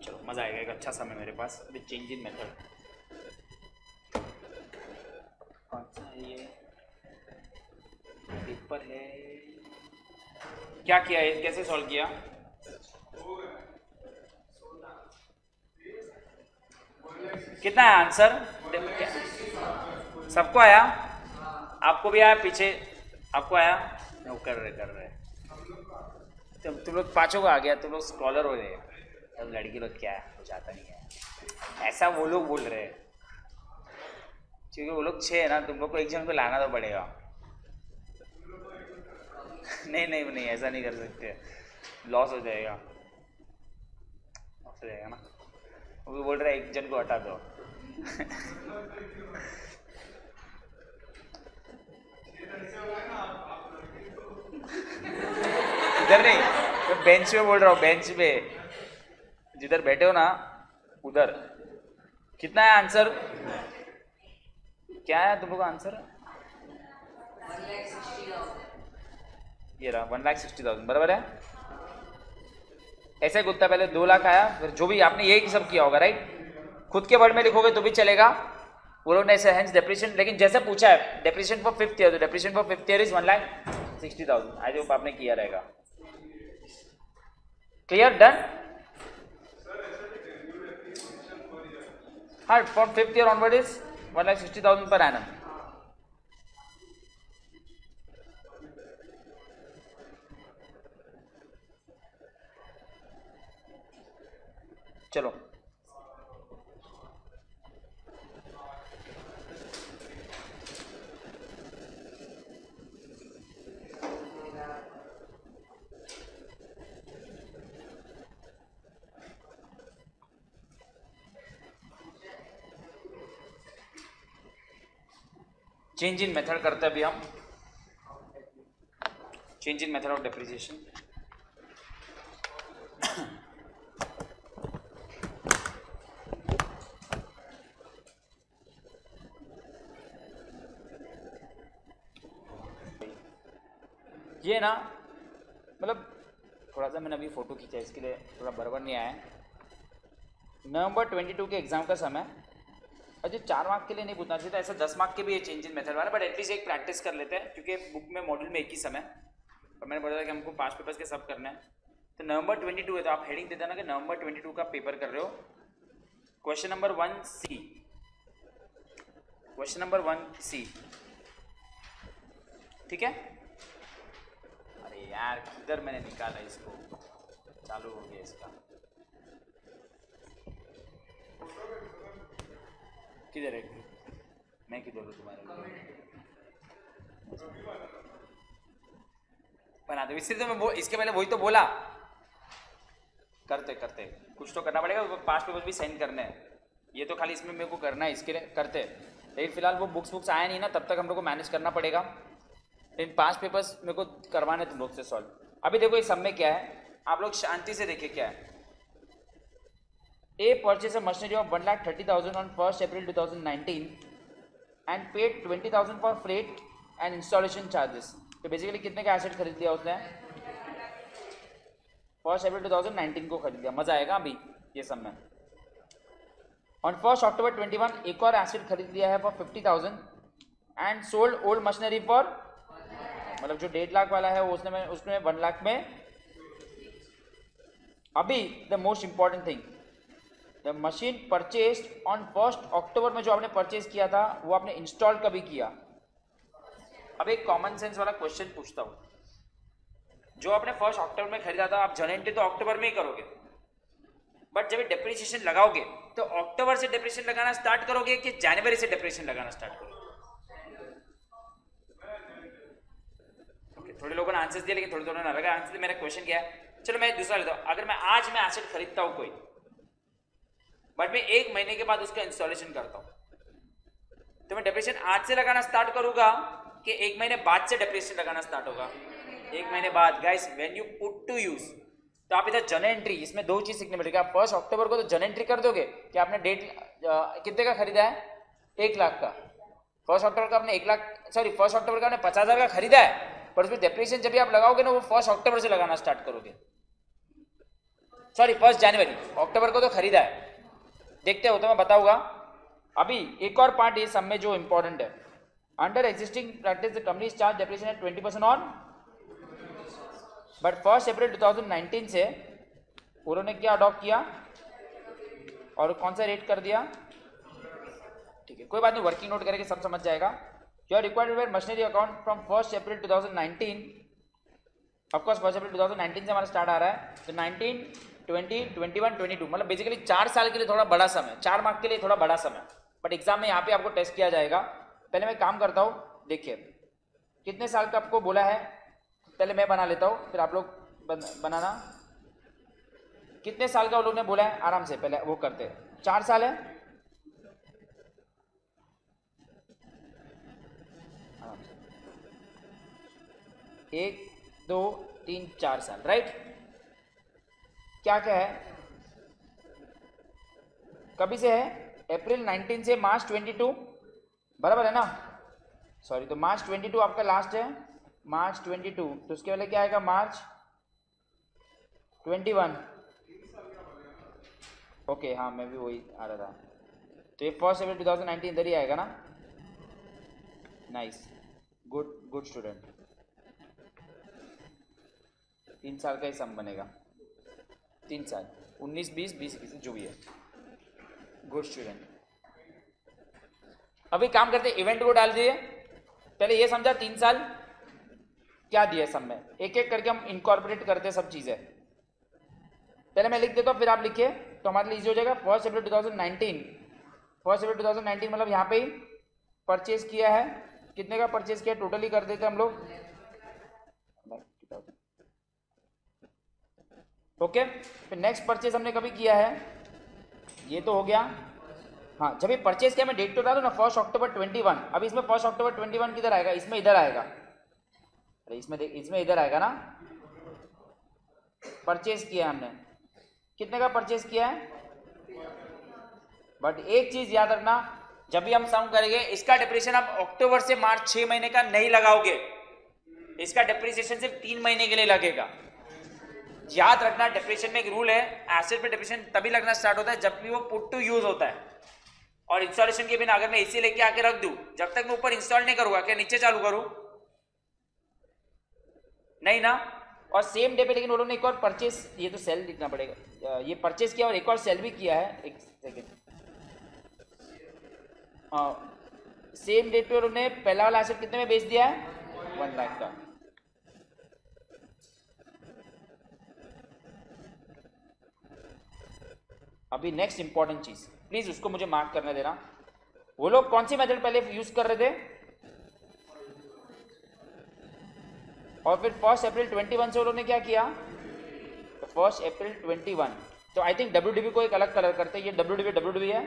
चलो मज़ा आएगा, एक अच्छा समय मेरे पास विद चेंज इन मेथड। कौन सा है ये पेपर है? क्या किया है, कैसे सॉल्व किया? कितना है आंसर? सबको आया? आपको भी आया? पीछे आपको आया? वो कर रहे तुम लोग 5 को आ गया, तुम लोग स्कॉलर हो गए। तब लड़की लोग क्या है, कुछ आता नहीं है ऐसा वो लोग बोल रहे हैं, क्योंकि वो लोग 6 है ना, तुम लोग को एक जन को लाना तो पड़ेगा। नहीं ऐसा नहीं कर सकते, लॉस हो जाएगा ना। वो भी बोल रहा है एक जन को हटा दो। इधर नहीं, तो बेंच पे बोल रहा हूँ, बेंच पे जिधर बैठे हो ना उधर। कितना है आंसर? क्या है तुम लोग का आंसर? ये रहा 1,60,000 बराबर है। ऐसे गुत्ता पहले 2 लाख आया, फिर जो भी आपने यही सब किया होगा राइट, खुद के वर्ड में लिखोगे तो भी चलेगा। वो लोग ने ऐसे हेंस डेप्रिसिएशन, लेकिन जैसे पूछा है डेप्रिसिएशन फॉर 5th ईयर, तो depreciation for 5th year is 1,60,000। I hope आपने किया रहेगा। क्लियर? डन? हाँ, from 5th year onward is 1,60,000 per annum. चलो चेंज इन मेथड करते हैं अभी हम, change in method of depreciation. ये ना मतलब थोड़ा सा मैंने अभी फोटो खींचा, इसके लिए थोड़ा बराबर नहीं आया है। नवंबर 22 के एग्जाम का समय, और जो 4 मार्क के लिए नहीं पूछना चाहिए था, ऐसा 10 मार्क के भी ये चेंज इन मेथड वाला, बट एटलीस्ट एक प्रैक्टिस कर लेते हैं, क्योंकि बुक में मॉड्यूल में एक ही समय, और मैंने बोला था कि हमको 5 पेपर्स के सब करना है। तो नवंबर 22 है, तो आप हेडिंग दे देना कि नवंबर 22 का पेपर कर रहे हो। Question number 1C, question number 1C, ठीक है? अरे यार किधर मैंने निकाला इसको, चालू हो गया इसका, किधर है? मैं किधर हूँ तुम्हारे बना दो, इसलिए तो मैं इसके पहले वही तो बोला, करते करते कुछ तो करना पड़ेगा। 5 पेपर भी साइन करने हैं, ये तो खाली इसमें मेरे को करना है, इसके लिए करते। लेकिन फिलहाल वो बुक्स आया नहीं ना, तब तक हम लोग को मैनेज करना पड़ेगा। इन 5 पेपर्स मेरे को करवाने तुम लोग से सॉल्व। अभी देखो इस सब में क्या है, आप लोग शांति से देखिए क्या है। A purchase a machinery of 1,30,000 on 1 April 2019 and paid 20,000 for freight and installation charges. तो बेसिकली कितने का एसेट खरीद लिया उसने? 1 अप्रैल 2019 को खरीद लिया। मजा आएगा अभी ये सब में। ऑन 1 अक्टूबर 21 एक और एसेट खरीद लिया है for 50,000 and sold old machinery for, मतलब जो 1.5 लाख वाला है उसने 1 लाख में। अभी the most important thing, the machine purchased on 1 अक्टूबर में जो आपने परचेज किया था वो आपने इंस्टॉल कभी किया? अब एक कॉमन सेंस वाला क्वेश्चन पूछता हूं, जो आपने 1 अक्टूबर में खरीदा था, आप जनवरी तो अक्टूबर में ही करोगे, बट जब डेप्रिसिएशन लगाओगे तो अक्टूबर से डेप्रिसिएशन लगाना स्टार्ट करोगे कि जनवरी से डेप्रिसिएशन लगाना स्टार्ट करोगे? थोड़े लोगों ने आंसर्स दिए लेकिन थोड़े लोगों ने अलग आंसर दिया। मेरा क्वेश्चन क्या है, चलो मैं दूसरा लेता हूं। अगर मैं आज में एसेट खरीदता हूं कोई, बट मैं 1 महीने के बाद उसका इंस्टॉलेशन करता हूं, तो मैं डेप्रिसिएशन आज से लगाना स्टार्ट करूंगा कि 1 महीने बाद से डेप्रिसिएशन लगाना स्टार्ट होगा? 1 महीने बाद। Guys when you put to use, तो आप इधर जर्नल एंट्री, इसमें 2 चीज सीखने मिलेगी। आप 1 अक्टूबर को तो जर्नल एंट्री कर दोगे कि आपने कितने का खरीदा है? 1 लाख का। 1 अक्टूबर का आपने 1 लाख, सॉरी 1 अक्टूबर का आपने 50,000 का खरीदा है, पर उसमें डेप्रिसिएशन जब भी आप लगाओगे ना वो 1 अक्टूबर से लगाना स्टार्ट करोगे। सॉरी 1 जनवरी, अक्टूबर को तो खरीदा है। देखते हो तो मैं बताऊंगा। अभी एक और पार्ट ये सब में जो इंपॉर्टेंट है, under existing practice the company charge depreciation 20% on, but 1 अप्रैल 2019 से उन्होंने क्या अडॉप्ट किया और कौन सा रेट कर दिया? ठीक है, कोई बात नहीं, वर्किंग नोट करके सब समझ जाएगा। You are required to wear machinery account from 1 April 2019। Of course 1 अप्रैल 2019 से हमारा स्टार्ट आ रहा है, तो 19, 20, 21, 22, मतलब बेसिकली 4 साल के लिए थोड़ा बड़ा समय, 4 मार्क के लिए थोड़ा बड़ा समय, बट एग्जाम में यहाँ पे आपको टेस्ट किया जाएगा। पहले मैं काम करता हूँ, देखिए कितने साल का आपको बोला है, पहले मैं बना लेता हूँ फिर आप लोग बनाना। कितने साल का वो लोग ने बोला है, आराम से पहले वो करते हैं। 4 साल है, आराम से 1, 2, 3, 4 साल, राइट। क्या क्या है, कभी से है? अप्रैल 19 से मार्च 22, बराबर है ना? सॉरी, तो मार्च 22 आपका लास्ट है, मार्च 22, तो उसके पहले क्या आएगा? मार्च 21। ओके हाँ, मैं भी वही आ रहा था, तो ये 1 अप्रैल 2019 इधर ही आएगा ना? Nice, good good student. 3 साल का ही सम बनेगा, 3 साल, 19, 20, 20, 21 जो भी है। Good student. अभी काम करते, इवेंट को डाल दिए, पहले ये समझा 3 साल क्या दिया सब में, एक एक करके हम इनकॉर्पोरेट करते सब चीजें। पहले मैं लिख देता हूँ फिर आप लिखिए, तो हमारे लिए इजी हो जाएगा। 1 अप्रैल 2019, 1 अप्रैल 2019 मतलब यहाँ पे ही परचेज किया है। कितने का परचेज किया टोटली कर देते हम लोग, ओके। फिर नेक्स्ट परचेज हमने कभी किया है, ये तो हो गया। हाँ, जब ये परचेज किया मैं डेट तो डालू ना, 1 अक्टूबर 21। अब इसमें 1 अक्टूबर 21 किधर आएगा? इसमें इधर आएगा, अरे इसमें इधर आएगा ना। परचेज किया हमने, कितने का परचेज किया है? बट एक चीज याद रखना, जब भी हम सम करेंगे इसका डिप्रिसिएशन आप अक्टूबर से मार्च 6 महीने का नहीं लगाओगे, इसका डिप्रिसिएशन सिर्फ 3 महीने के लिए लगेगा। याद रखना, डिप्रिसिएशन में एक रूल है, एसेट पे डिप्रिसिएशन तभी लगना स्टार्ट होता है जब भी वो पुट टू यूज होता है। और इंस्टॉलेशन के बिना अगर मैं इसी लेके आके रख दूं, जब तक मैं ऊपर इंस्टॉल नहीं करूंगा, क्या नीचे चालू करूं? नहीं ना। और सेम डे पे लेकिन उन्होंने एक और परचेस, ये तो सेल लिखना पड़ेगा, ये परचेस किया और एक और सेल भी किया है। एक सेकेंड, सेम डेट पे उन्होंने पहला वाला एसेट कितने में बेच दिया है? 1 लाख का। अभी नेक्स्ट इंपॉर्टेंट चीज, प्लीज उसको मुझे मार्क करने देना। वो लोग कौन सी मेथड पहले यूज कर रहे थे? और फिर 1 अप्रैल 21 से उन्होंने क्या किया? तो 1 अप्रैल 21, तो आई थिंक WDV को एक अलग कलर करते हैं। ये WDV है,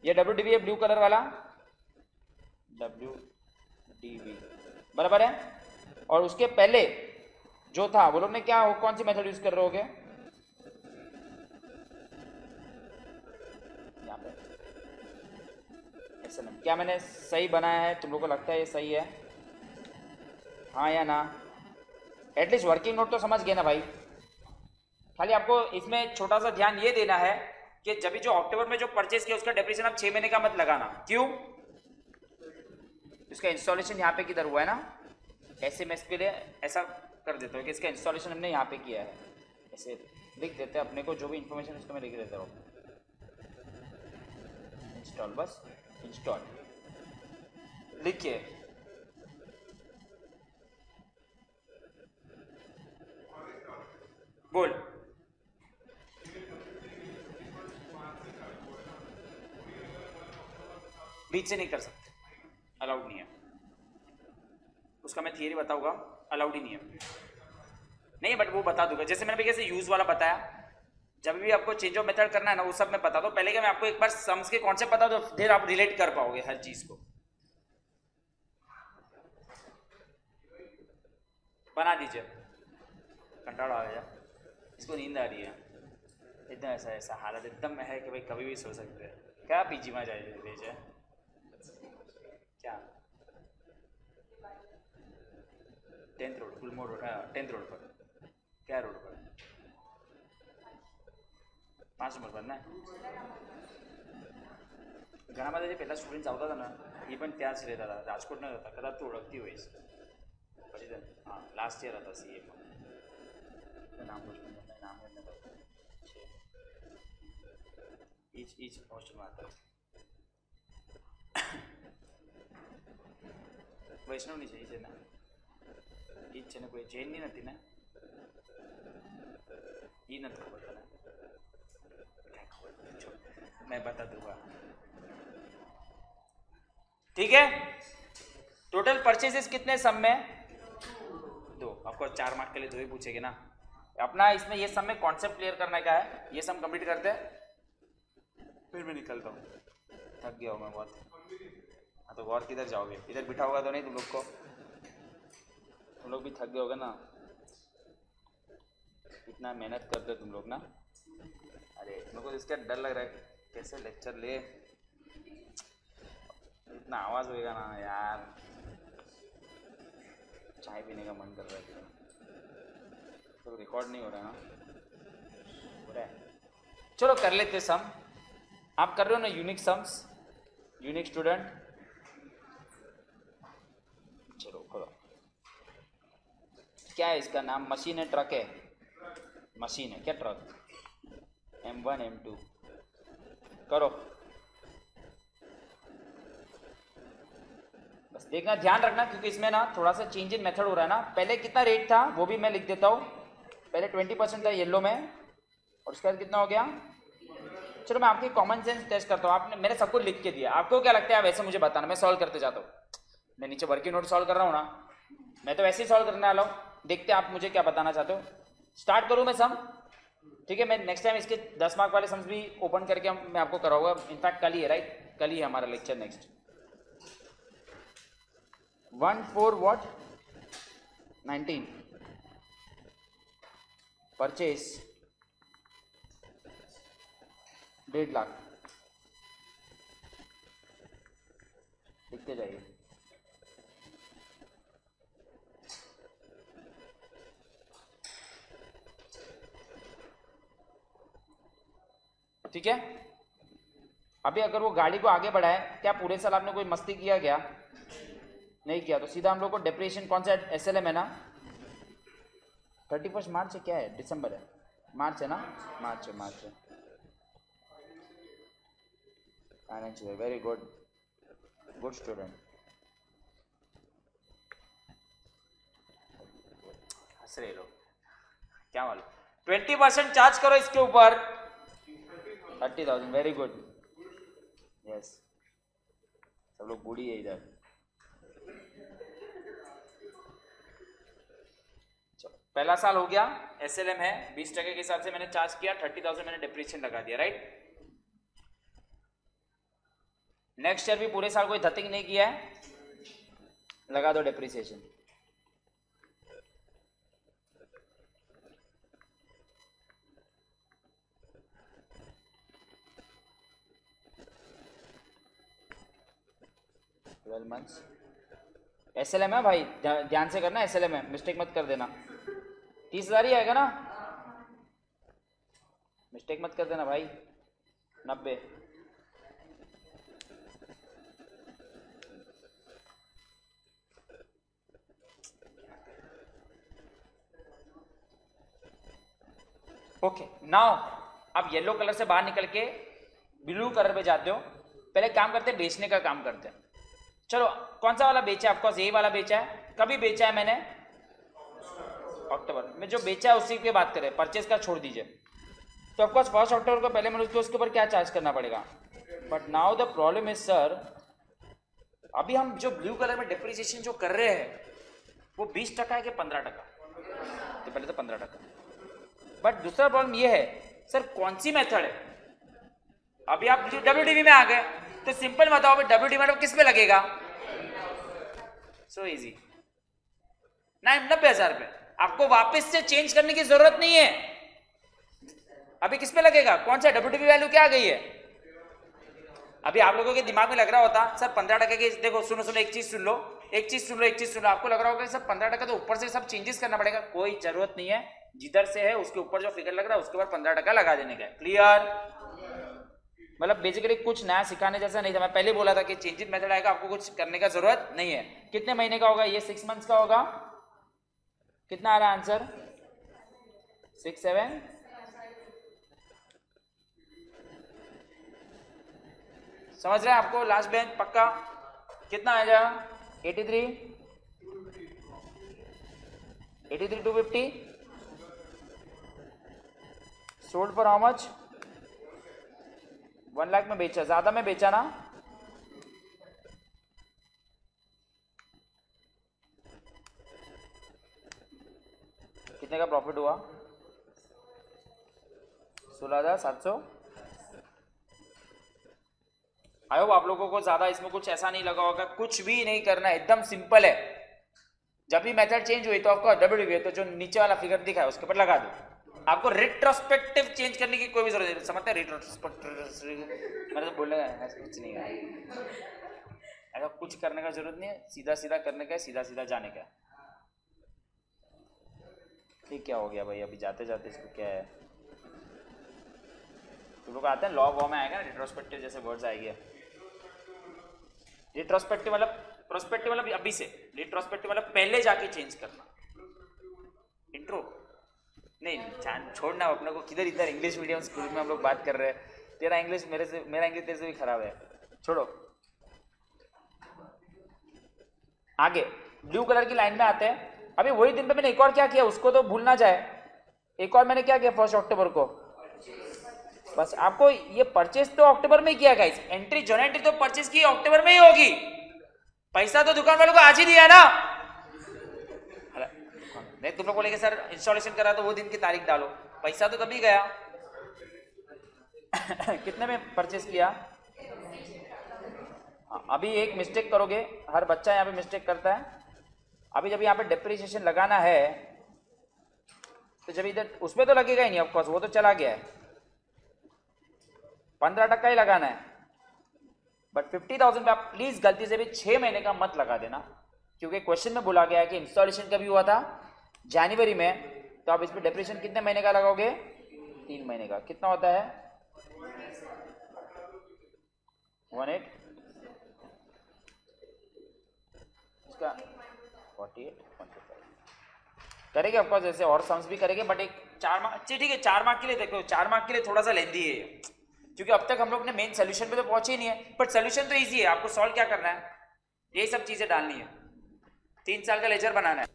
ये WDV है ब्लू कलर वाला, WDV बराबर है। और उसके पहले जो था वो लोग ने क्या, कौन सी मेथड यूज कर रहे होगे यहाँ पे, SLM। क्या मैंने सही बनाया है? तुम लोग को लगता है ये सही है, हाँ या ना? एटलीस्ट वर्किंग नोट तो समझ गए ना भाई। खाली आपको इसमें छोटा सा ध्यान ये देना है कि जब भी जो अक्टूबर में जो परचेज किया उसका डेप्रिसिएशन आप 6 महीने का मत लगाना। क्यों? इसका इंस्टॉलेशन यहाँ पे किधर हुआ है ना, SMS के लिए ऐसा कर देते हो कि इसका इंस्टॉलेशन हमने यहाँ पे किया है, ऐसे लिख देते हैं अपने को, जो भी इंफॉर्मेशन उसको मैं लिख देता हूँ, इंस्टॉल, बस इंस्टॉल लिखिए। बोल, बीच से नहीं कर सकते, अलाउड नहीं है, उसका मैं थियरी बताऊंगा, अलाउड ही नहीं है। नहीं बट वो बता दूंगा, जैसे मैंने कैसे यूज वाला बताया, जब भी आपको चेंज ऑफ मेथड करना है ना वो सब मैं बता दो। पहले क्या मैं आपको एक बार सम्स के कॉन्सेप्ट बता दो, फिर आप रिलेट कर पाओगे हर चीज को। बना दीजिए, कंटाड़ा आ गया, इसको नींद आ रही है, एकदम ऐसा ऐसा हालत एकदम है कि भाई कभी भी सो सकते हैं। क्या पीजी में जाए भेजे क्या? 10th रोड, गुलमोर रोड, हाँ 10th रोड पर। क्या रोड पर? 5 नंबर पर ना। ઘણા બધા જે પહેલાં સ્ટુડન્ટ્સ આવતા હતા ને એ પણ ત્યાં જ રહેતા હતા, રાજકોટના હતા, કદાચ તું ઓળખતી હોઈશ। પછી હા લાસ્ટ યર હતા CA માં, નામ નામ એ જ હોસ્ટેલમાં હતા। વૈષ્ણવની છે એ છે ને, એ જ છે ને, કોઈ જૈનની નથી ને? એ નથી ખબર તને? मैं बता दूंगा, ठीक है। टोटल परचेजेस कितने सम में? 2। ऑफकोर्स 4 मार्क के लिए 2 ही पूछेंगे ना। अपना इसमें ये सम में कॉन्सेप्ट क्लियर करने का है, ये सम कंप्लीट करते हैं फिर मैं निकलता हूँ, थक गया हूँ मैं बहुत। हाँ तो और किधर जाओगे, इधर बिठा होगा तो नहीं तुम लोग को, तुम लोग भी थक गए होगे ना, इतना मेहनत करते हो तुम लोग ना। अरे मेरे को इसका डर लग रहा है, कैसे लेक्चर ले, इतना आवाज़ होएगा ना यार, चाय पीने का मन कर रहा है। तो रिकॉर्ड नहीं हो रहा है ना, हो रहा है? चलो कर लेते सम। आप कर रहे हो ना यूनिक सम्स, यूनिक स्टूडेंट? चलो करो। क्या है इसका नाम? मशीन है, ट्रक है? मशीन है क्या, ट्रक? M1 M2 करो। बस देखना, ध्यान रखना, क्योंकि इसमें ना थोड़ा सा चेंज इन मेथड हो रहा है ना। पहले कितना रेट था वो भी मैं लिख देता हूँ। पहले 20% था येलो में, और उसके बाद कितना हो गया? चलो मैं आपकी कॉमन सेंस टेस्ट करता हूँ। आपने मैंने सबको लिख के दिया, आपको क्या लगता है वैसे मुझे बताना, मैं सॉल्व करते जाता हूँ। मैं नीचे वर्किंग नोट सॉल्व कर रहा हूँ ना, मैं तो वैसे ही सॉल्व करने वाला हूँ। देखते हैं आप मुझे क्या बताना चाहते हो। स्टार्ट करूँ मैं सम? ठीक है, मैं नेक्स्ट टाइम इसके 10 मार्क वाले सम्स भी ओपन करके मैं आपको कराऊंगा। इनफैक्ट कल ही है, राइट? कल ही है हमारा लेक्चर नेक्स्ट। 1/4 परचेज 1.5 लाख, लिखते जाइए। ठीक है, अभी अगर वो गाड़ी को आगे बढ़ाए, क्या पूरे साल आपने कोई मस्ती किया क्या? नहीं किया, तो सीधा हम लोग को डेप्रिसिएशन कौन सा SLM है ना, 31 मार्च है, क्या है, दिसंबर है, मार्च है ना, मार्च है, मार्च है। Financial, very good, good student. हंस रहे लोग, क्या मालूम। 20% चार्ज करो इसके ऊपर, 30,000, वेरी गुड, यस। सब लोग बूढ़ी है इधर। चलो पहला साल हो गया, SLM है 20% के हिसाब से मैंने चार्ज किया, 30,000 मैंने डिप्रिसिएशन लगा दिया, राइट? नेक्स्ट ईयर भी पूरे साल कोई धतिंग नहीं किया है, लगा दो डेप्रिसिएशन। मंथ्स SLM है भाई, ध्यान से करना, SLM है, मिस्टेक मत कर देना। 30,000 ही आएगा ना, मिस्टेक मत कर देना भाई। 90 ओके। नाउ अब येलो कलर से बाहर निकल के ब्लू कलर पे जाते हो। पहले काम करते हैं, बेचने का काम करते हैं। चलो कौन सा वाला बेचा है? ऑफकोर्स यही वाला बेचा है। कभी बेचा है मैंने? अक्टूबर में जो बेचा है उसी की बात करें, परचेज का छोड़ दीजिए। तो ऑफकोर्स 1 अक्टूबर को पहले मैंने उसके ऊपर क्या चार्ज करना पड़ेगा। But now the problem is sir, अभी हम जो ब्लू कलर में डिप्रिसिएशन जो कर रहे हैं वो 20% है कि 15%? तो पहले तो 15%। बट दूसरा प्रॉब्लम ये है सर, कौन सी मेथड है? अभी आप WDV में आ गए तो सिंपल बताओ, WDV में किस पे लगेगा? सो इजी, 90,000 पे। आपको वापस से चेंज करने की जरूरत नहीं है। अभी किस पे लगेगा? कौन सा WDV वैल्यू क्या आ गई है? अभी आप लोगों के दिमाग में लग रहा होता सर 15% की, देखो सुनो सुनो, एक चीज सुन लो, एक चीज सुन लो, एक चीज सुन लो। आपको लग रहा होगा सर 15% तो ऊपर से सब चेंजेस करना पड़ेगा। कोई जरूरत नहीं है, जिधर से है उसके ऊपर जो फिगर लग रहा है उसके ऊपर 15% लगा देने का। क्लियर? मतलब बेसिकली कुछ नया सिखाने जैसा नहीं था। मैं पहले बोला था कि चेंजिंग मेथड आएगा, आपको कुछ करने का जरूरत नहीं है। कितने महीने का होगा ये? 6 मंथ्स का होगा। कितना आ रहा है आंसर? 6 7 समझ रहे हैं? आपको लास्ट बेंच पक्का कितना आएगा? 83 250 sold for how much? 1 lakh में बेचा, ज्यादा में बेचा ना? कितने का प्रॉफिट हुआ? 16,700। आई होप आप लोगों को ज्यादा इसमें कुछ ऐसा नहीं लगा होगा। कुछ भी नहीं करना है, एकदम सिंपल है। जब भी मेथड चेंज हुई तो आपको WDV तो जो नीचे वाला फिगर दिखा है उसके ऊपर लगा दो। आपको रिट्रोस्पेक्टिव चेंज करने की कोई भी जरूरत नहीं। समझते हैं रिट्रोस्पेक्टिव? मतलब बोलने का कुछ नहीं है, ऐसा कुछ करने का जरूरत नहीं है। सीधा सीधा करने का है, सीधा सीधा जाने का है। ये क्या हो गया भाई? अभी जाते जाते इसको क्या है? तुम लोग आते हैं लॉ वॉ में आएगा ना, रिट्रोस्पेक्टिव जैसे वर्ड्स आएंगे। रिट्रोस्पेक्टिव मतलब, प्रोस्पेक्टिव मतलब अभी से, रिट्रोस्पेक्टिव मतलब पहले जाके चेंज करना। इंट्रो नहीं छोड़ना अपने को। किधर इधर इंग्लिश मीडियम स्कूल में हम लोग बात कर रहे हैं। तेरा इंग्लिश मेरे से, मेरा इंग्लिश तेरे से भी खराब है। छोड़ो, आगे ब्लू कलर की लाइन में आते हैं। अभी वही दिन पे मैंने एक और क्या किया उसको तो भूल ना जाए। एक और मैंने क्या किया 1 अक्टूबर को? बस आपको ये परचेज तो अक्टूबर में ही किया गाइस। एंट्री जॉइन एंट्री तो परचेज की अक्टूबर में ही होगी। पैसा तो दुकान वालों को आज ही दिया ना। नहीं तुम लोग बोलेंगे सर इंस्टॉलेशन करा तो वो दिन की तारीख डालो, पैसा तो तभी गया। कितने में परचेज किया? अभी एक मिस्टेक करोगे, हर बच्चा यहाँ पे मिस्टेक करता है। अभी जब यहाँ पे डेप्रिसिएशन लगाना है तो जब इधर उसमें तो लगेगा ही नहीं, ऑफकोर्स वो तो चला गया है। 15% ही लगाना है। बट 50,000 पे आप प्लीज गलती से भी 6 महीने का मत लगा देना, क्योंकि क्वेश्चन में बोला गया है कि इंस्टॉलेशन कभी हुआ था? जनवरी में। तो आप इस पे डेप्रिसिएशन कितने महीने का लगाओगे? 3 महीने का। कितना होता है? 18 इसका 48 125 करेंगे ऑफकोर्स। ऐसे और सम्स भी करेंगे, बट एक 4 मार्क, ठीक है 4 मार्क के लिए देखो, 4 मार्क के लिए थोड़ा सा लेंदी है, क्योंकि अब तक हम लोग ने मेन सोल्यूशन पे तो पहुंचे ही नहीं है। बट सोल्यूशन तो इजी है, आपको सॉल्व क्या करना है? यही सब चीजें डालनी है। 3 साल का लेजर बनाना है।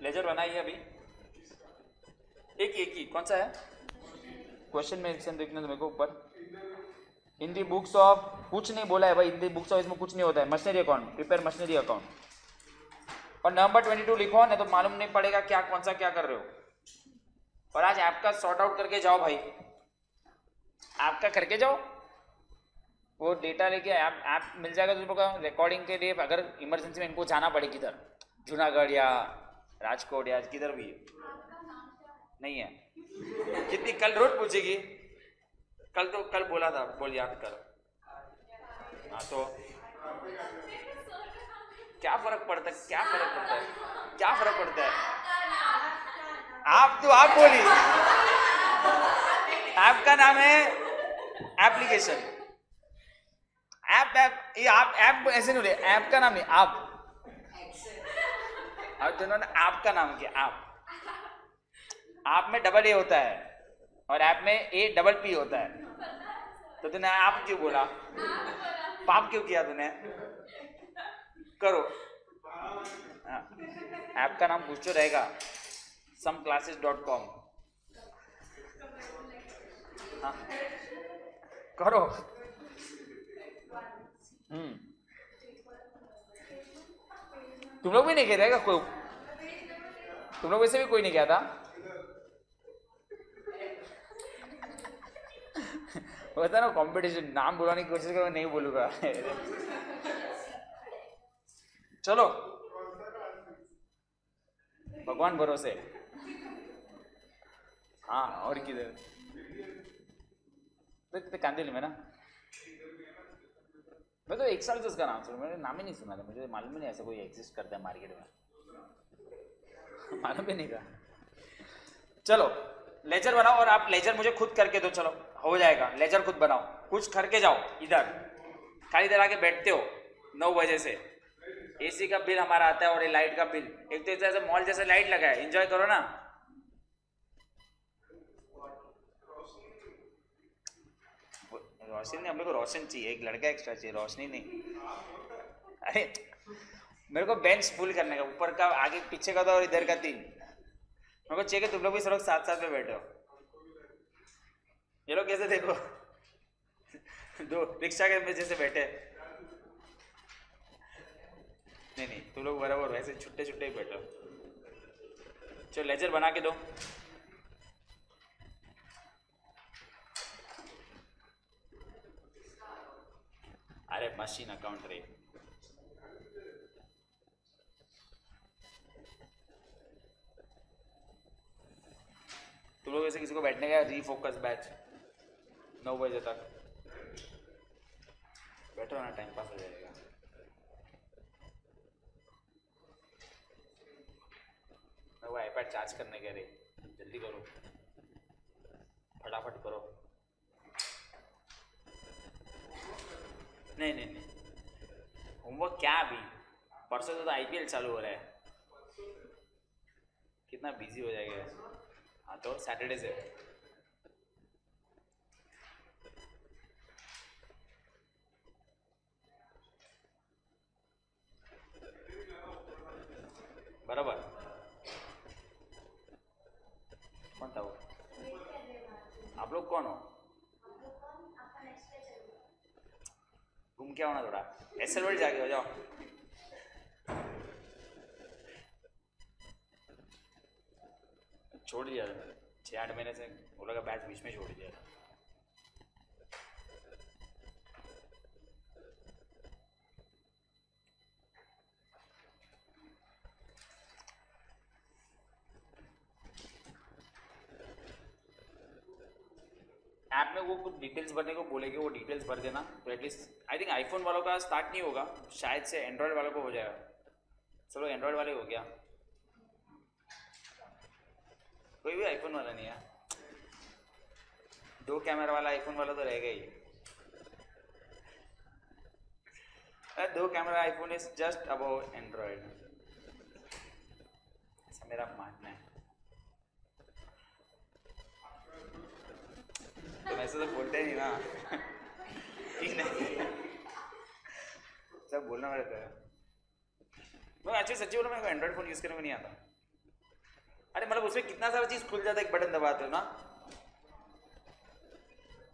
लेजर बनाइए अभी एक ही कौन सा है? क्वेश्चन में देखने दो मेरे को ऊपर। इन दी बुक्स ऑफ, कुछ नहीं बोला है भाई। इन दी बुक्स ऑफ इसमें कुछ नहीं होता है। Machinery account, prepare machinery account और नवंबर 22 लिखो, नहीं तो मालूम नहीं पड़ेगा क्या कौन सा क्या कर रहे हो। और आज ऐप का सॉर्ट आउट करके जाओ भाई, ऐप का करके जाओ। वो डेटा लेके ऐप मिल जाएगा तुम लोग का रिकॉर्डिंग के लिए। अगर इमरजेंसी में इनको जाना पड़े किधर, जूनागढ़ या राजकोट या किधर भी नहीं है। कितनी कल रोज पूछेगी, कल बोला था, बोल याद कर। हाँ तो क्या फर्क पड़ता है, क्या फर्क पड़ता है, क्या फर्क पड़ता है? आप बोली, ऐप का नाम है एप्लीकेशन। ये आप ऐप ऐसे नहीं बोले, ऐप का नाम नहीं, आप अब दोनों ने ऐप का नाम किया। आप में डबल ए होता है और ऐप में ए डबल पी होता है, तो तूने आप क्यों बोला, पाप क्यों किया तूने? करो, ऐप का नाम कुछ तो रहेगा, someclasses.com। हाँ करो। तुम लोग भी नहीं कहते कोई? तुम लोग वैसे भी कोई नहीं कहता? होता ना कंपटीशन, नाम बुलाने की कोशिश करो, नहीं बोलूंगा। चलो भगवान भरोसे। हाँ और किधर तो कांदिल में ना, मैं तो एक साल से उसका नाम सुना, मैंने नाम ही नहीं सुना था, मुझे मालूम ही नहीं ऐसा कोई एग्जिस्ट करता है मार्केट में, मालूम भी नहीं था। चलो लेजर बनाओ, और आप लेजर मुझे खुद करके दो, चलो हो जाएगा। लेजर खुद बनाओ, कुछ करके जाओ। इधर खाली इधर आके बैठते हो 9 बजे से, एसी का बिल हमारा आता है और ये लाइट का बिल, एक तो ऐसे मॉल जैसे लाइट लगा है, एंजॉय करो ना। रोशनी नहीं, हम लोग को रोशन चाहिए, एक लड़का एक्स्ट्रा चाहिए, रोशनी नहीं। अरे मेरे को बेंच फुल करने का, ऊपर का, आगे पीछे का 2 और इधर का 3। मेरे को चाहिए कि तुम लोग भी सब लोग साथ साथ में बैठे हो। ये लोग कैसे देखो, 2 रिक्शा के में जैसे बैठे। नहीं तुम लोग बराबर वैसे छुट्टे छुट्टे ही बैठो। चलो लेजर बना के दो। अरे मशीन अकाउंट रे, तुम लोग वैसे किसी को बैठने का रीफोकस बैच 9 बजे तक बैठो ना, टाइम पास हो जाएगा। मैं वो आईपैड चार्ज करने के लिए, जल्दी करो, फटाफट करो। नहीं होमवर्क क्या अभी, परसों तो आईपीएल चालू हो रहा है, कितना बिजी हो जाएगा। हाँ तो सैटरडे से बराबर। कौन था वो? आप लोग कौन हो? घूम के आओ ना थोड़ा, एसएल वर्ल्ड जाके हो जाओ। छोड़ दिया 6-8 महीने से, ओला का बैच बीच में छोड़ दिया था। ऐप में वो कुछ डिटेल्स भरने को बोलेगे, वो डिटेल्स भर देना, तो एटलीस्ट आई थिंक आईफोन वालों का स्टार्ट नहीं होगा, शायद से एंड्रॉयड वालों को हो जाएगा। चलो एंड्रॉयड वाले हो गया, कोई भी आईफोन वाला नहीं है, 2 कैमरा वाला आईफोन वाला तो रहेगा ही। 2 camera iPhone is just about Android, ऐसा मेरा मानना है। तो ऐसे तो बोलते नहीं ना। ठीक नहीं, सब बोलना पड़ता है। मैं एक्चुअली सच्ची बोला, मेरे को एंड्रॉइड फोन यूज करने में नहीं आता। अरे मतलब उसमें कितना सारा चीज खुल जाता है, एक बटन दबाते हो ना,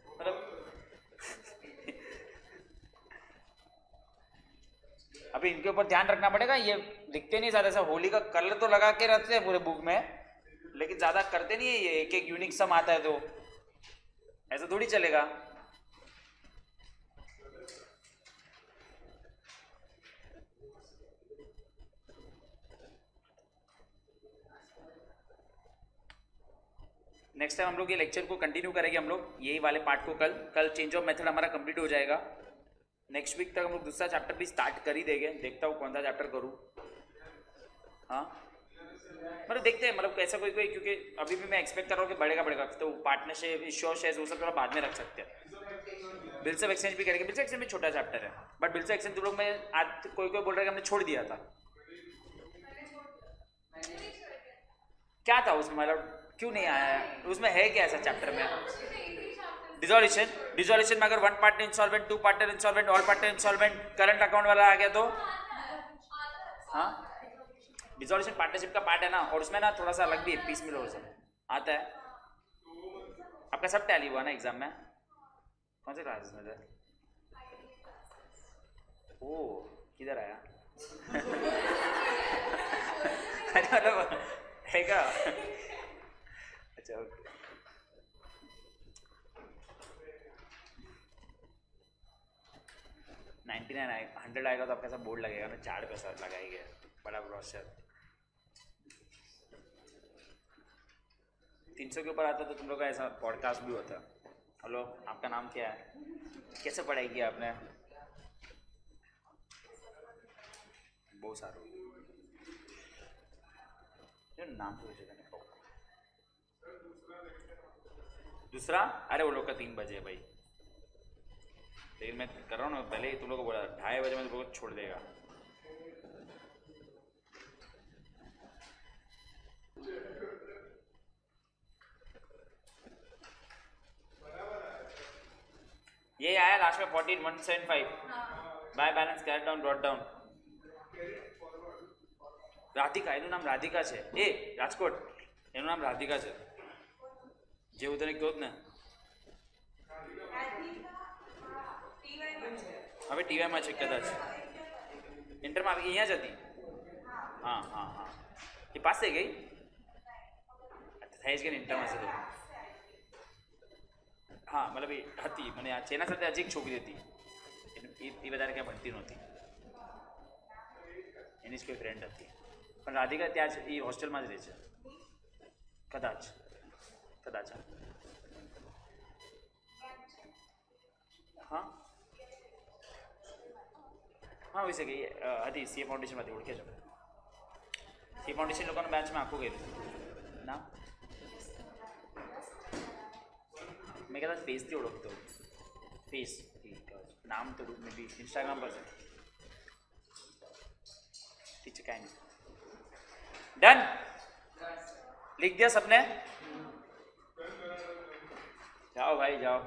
मतलब अभी इनके ऊपर ध्यान रखना पड़ेगा। ये दिखते नहीं ज्यादा, ऐसा होली का कलर तो लगा के रखते हैं पूरे बुक में, लेकिन ज्यादा करते नहीं है ये, एक एक यूनिक सम आता है, तो ऐसा थोड़ी चलेगा। नेक्स्ट टाइम हम लोग ये लेक्चर को कंटिन्यू करेंगे, हम लोग यही वाले पार्ट को कल चेंज ऑफ मेथड हमारा कंप्लीट हो जाएगा। नेक्स्ट वीक तक हम लोग दूसरा चैप्टर भी स्टार्ट कर ही देंगे, देखता हूँ कौन सा चैप्टर करूँ। हाँ मतलब देखते हैं, मतलब कैसा कोई क्योंकि अभी भी मैं एक्सपेक्ट कर रहा हूँ कि बढ़ेगा, तो पार्टनरशिप श्योर शेयर्स वो सब थोड़ा बाद में रख सकते हैं। बिल्स ऑफ एक्सचेंज भी करेंगे, बिल्स ऑफ एक्सचेंज में छोटा चैप्टर है, बट बिल्स ऑफ एक्सचेंज लोग में आज कोई बोल रहा है कि हमने छोड़ दिया था। क्या था उसमें, मतलब क्यों नहीं आया है उसमें, है क्या ऐसा चैप्टर में? डिसोल्यूशन में अगर one partner insolvent, two partner insolvent, all partner insolvent, current account वाला आ गया तो हाँ डिसोल्यूशन पार्टनरशिप का पार्ट है ना, और उसमें ना थोड़ा सा अलग भी है, पीस मिलो सब आता है। आपका सब टैली हुआ ना एग्जाम में? कौन से क्लासेस में थे? ओ किधर आया? मतलब है क्या? अच्छा ओके। नाइन्टी 100 आएगा तो आपका सब बोर्ड लगेगा ना, 4 पैसा लगाएंगे, बड़ा ब्रॉशर। 300 के ऊपर आता तो तुम लोग का ऐसा पॉडकास्ट भी होता। हेलो आपका नाम क्या है, कैसे पढ़ाई की आपने? बहुत सारो नाम तो दूसरा, अरे वो लोग का 3 बजे भाई, लेकिन मैं कर रहा हूँ ना, पहले ही तुम लोग को बोला 2:30 बजे में तुम लोग को छोड़ देगा। ये आया लास्ट में 14175 by balance carried down brought down. Radhika એનું નામ રાધિકા છે, એ રાજકોટ એનું નામ રાધિકા છે, જેવું તને કહો ને હવે ટીવાયમાં છે કદાચ, ઇન્ટરમાં આવી અહીંયા જ હતી। હા હા હા એ પાસે ગઈ થઈ જ ગઈ ઇન્ટરમાં છે તો હા મતલબ એ હતી, મને આ એના સાથે હજી એક છોકરી હતી, એ વધારે ક્યાં ભણતી નહોતી, એની જ કોઈ ફ્રેન્ડ હતી, પણ રાધિકા ત્યાં જ એ હોસ્ટેલમાં જ રહે છે કદાચ કદાચ હા હા હોઈ શકે હતી, સીએ ફાઉન્ડેશનમાંથી ઓળખે છે, સીએ ફાઉન્ડેશન લોકોના બેચમાં આખું ગયેલું ના, मैं कहता फेस थी ओळखतो, फेस नाम तो मे बी इंस्टाग्राम पर ठीक है, क्या नहीं डन लिख दिया सबने, जाओ भाई जाओ।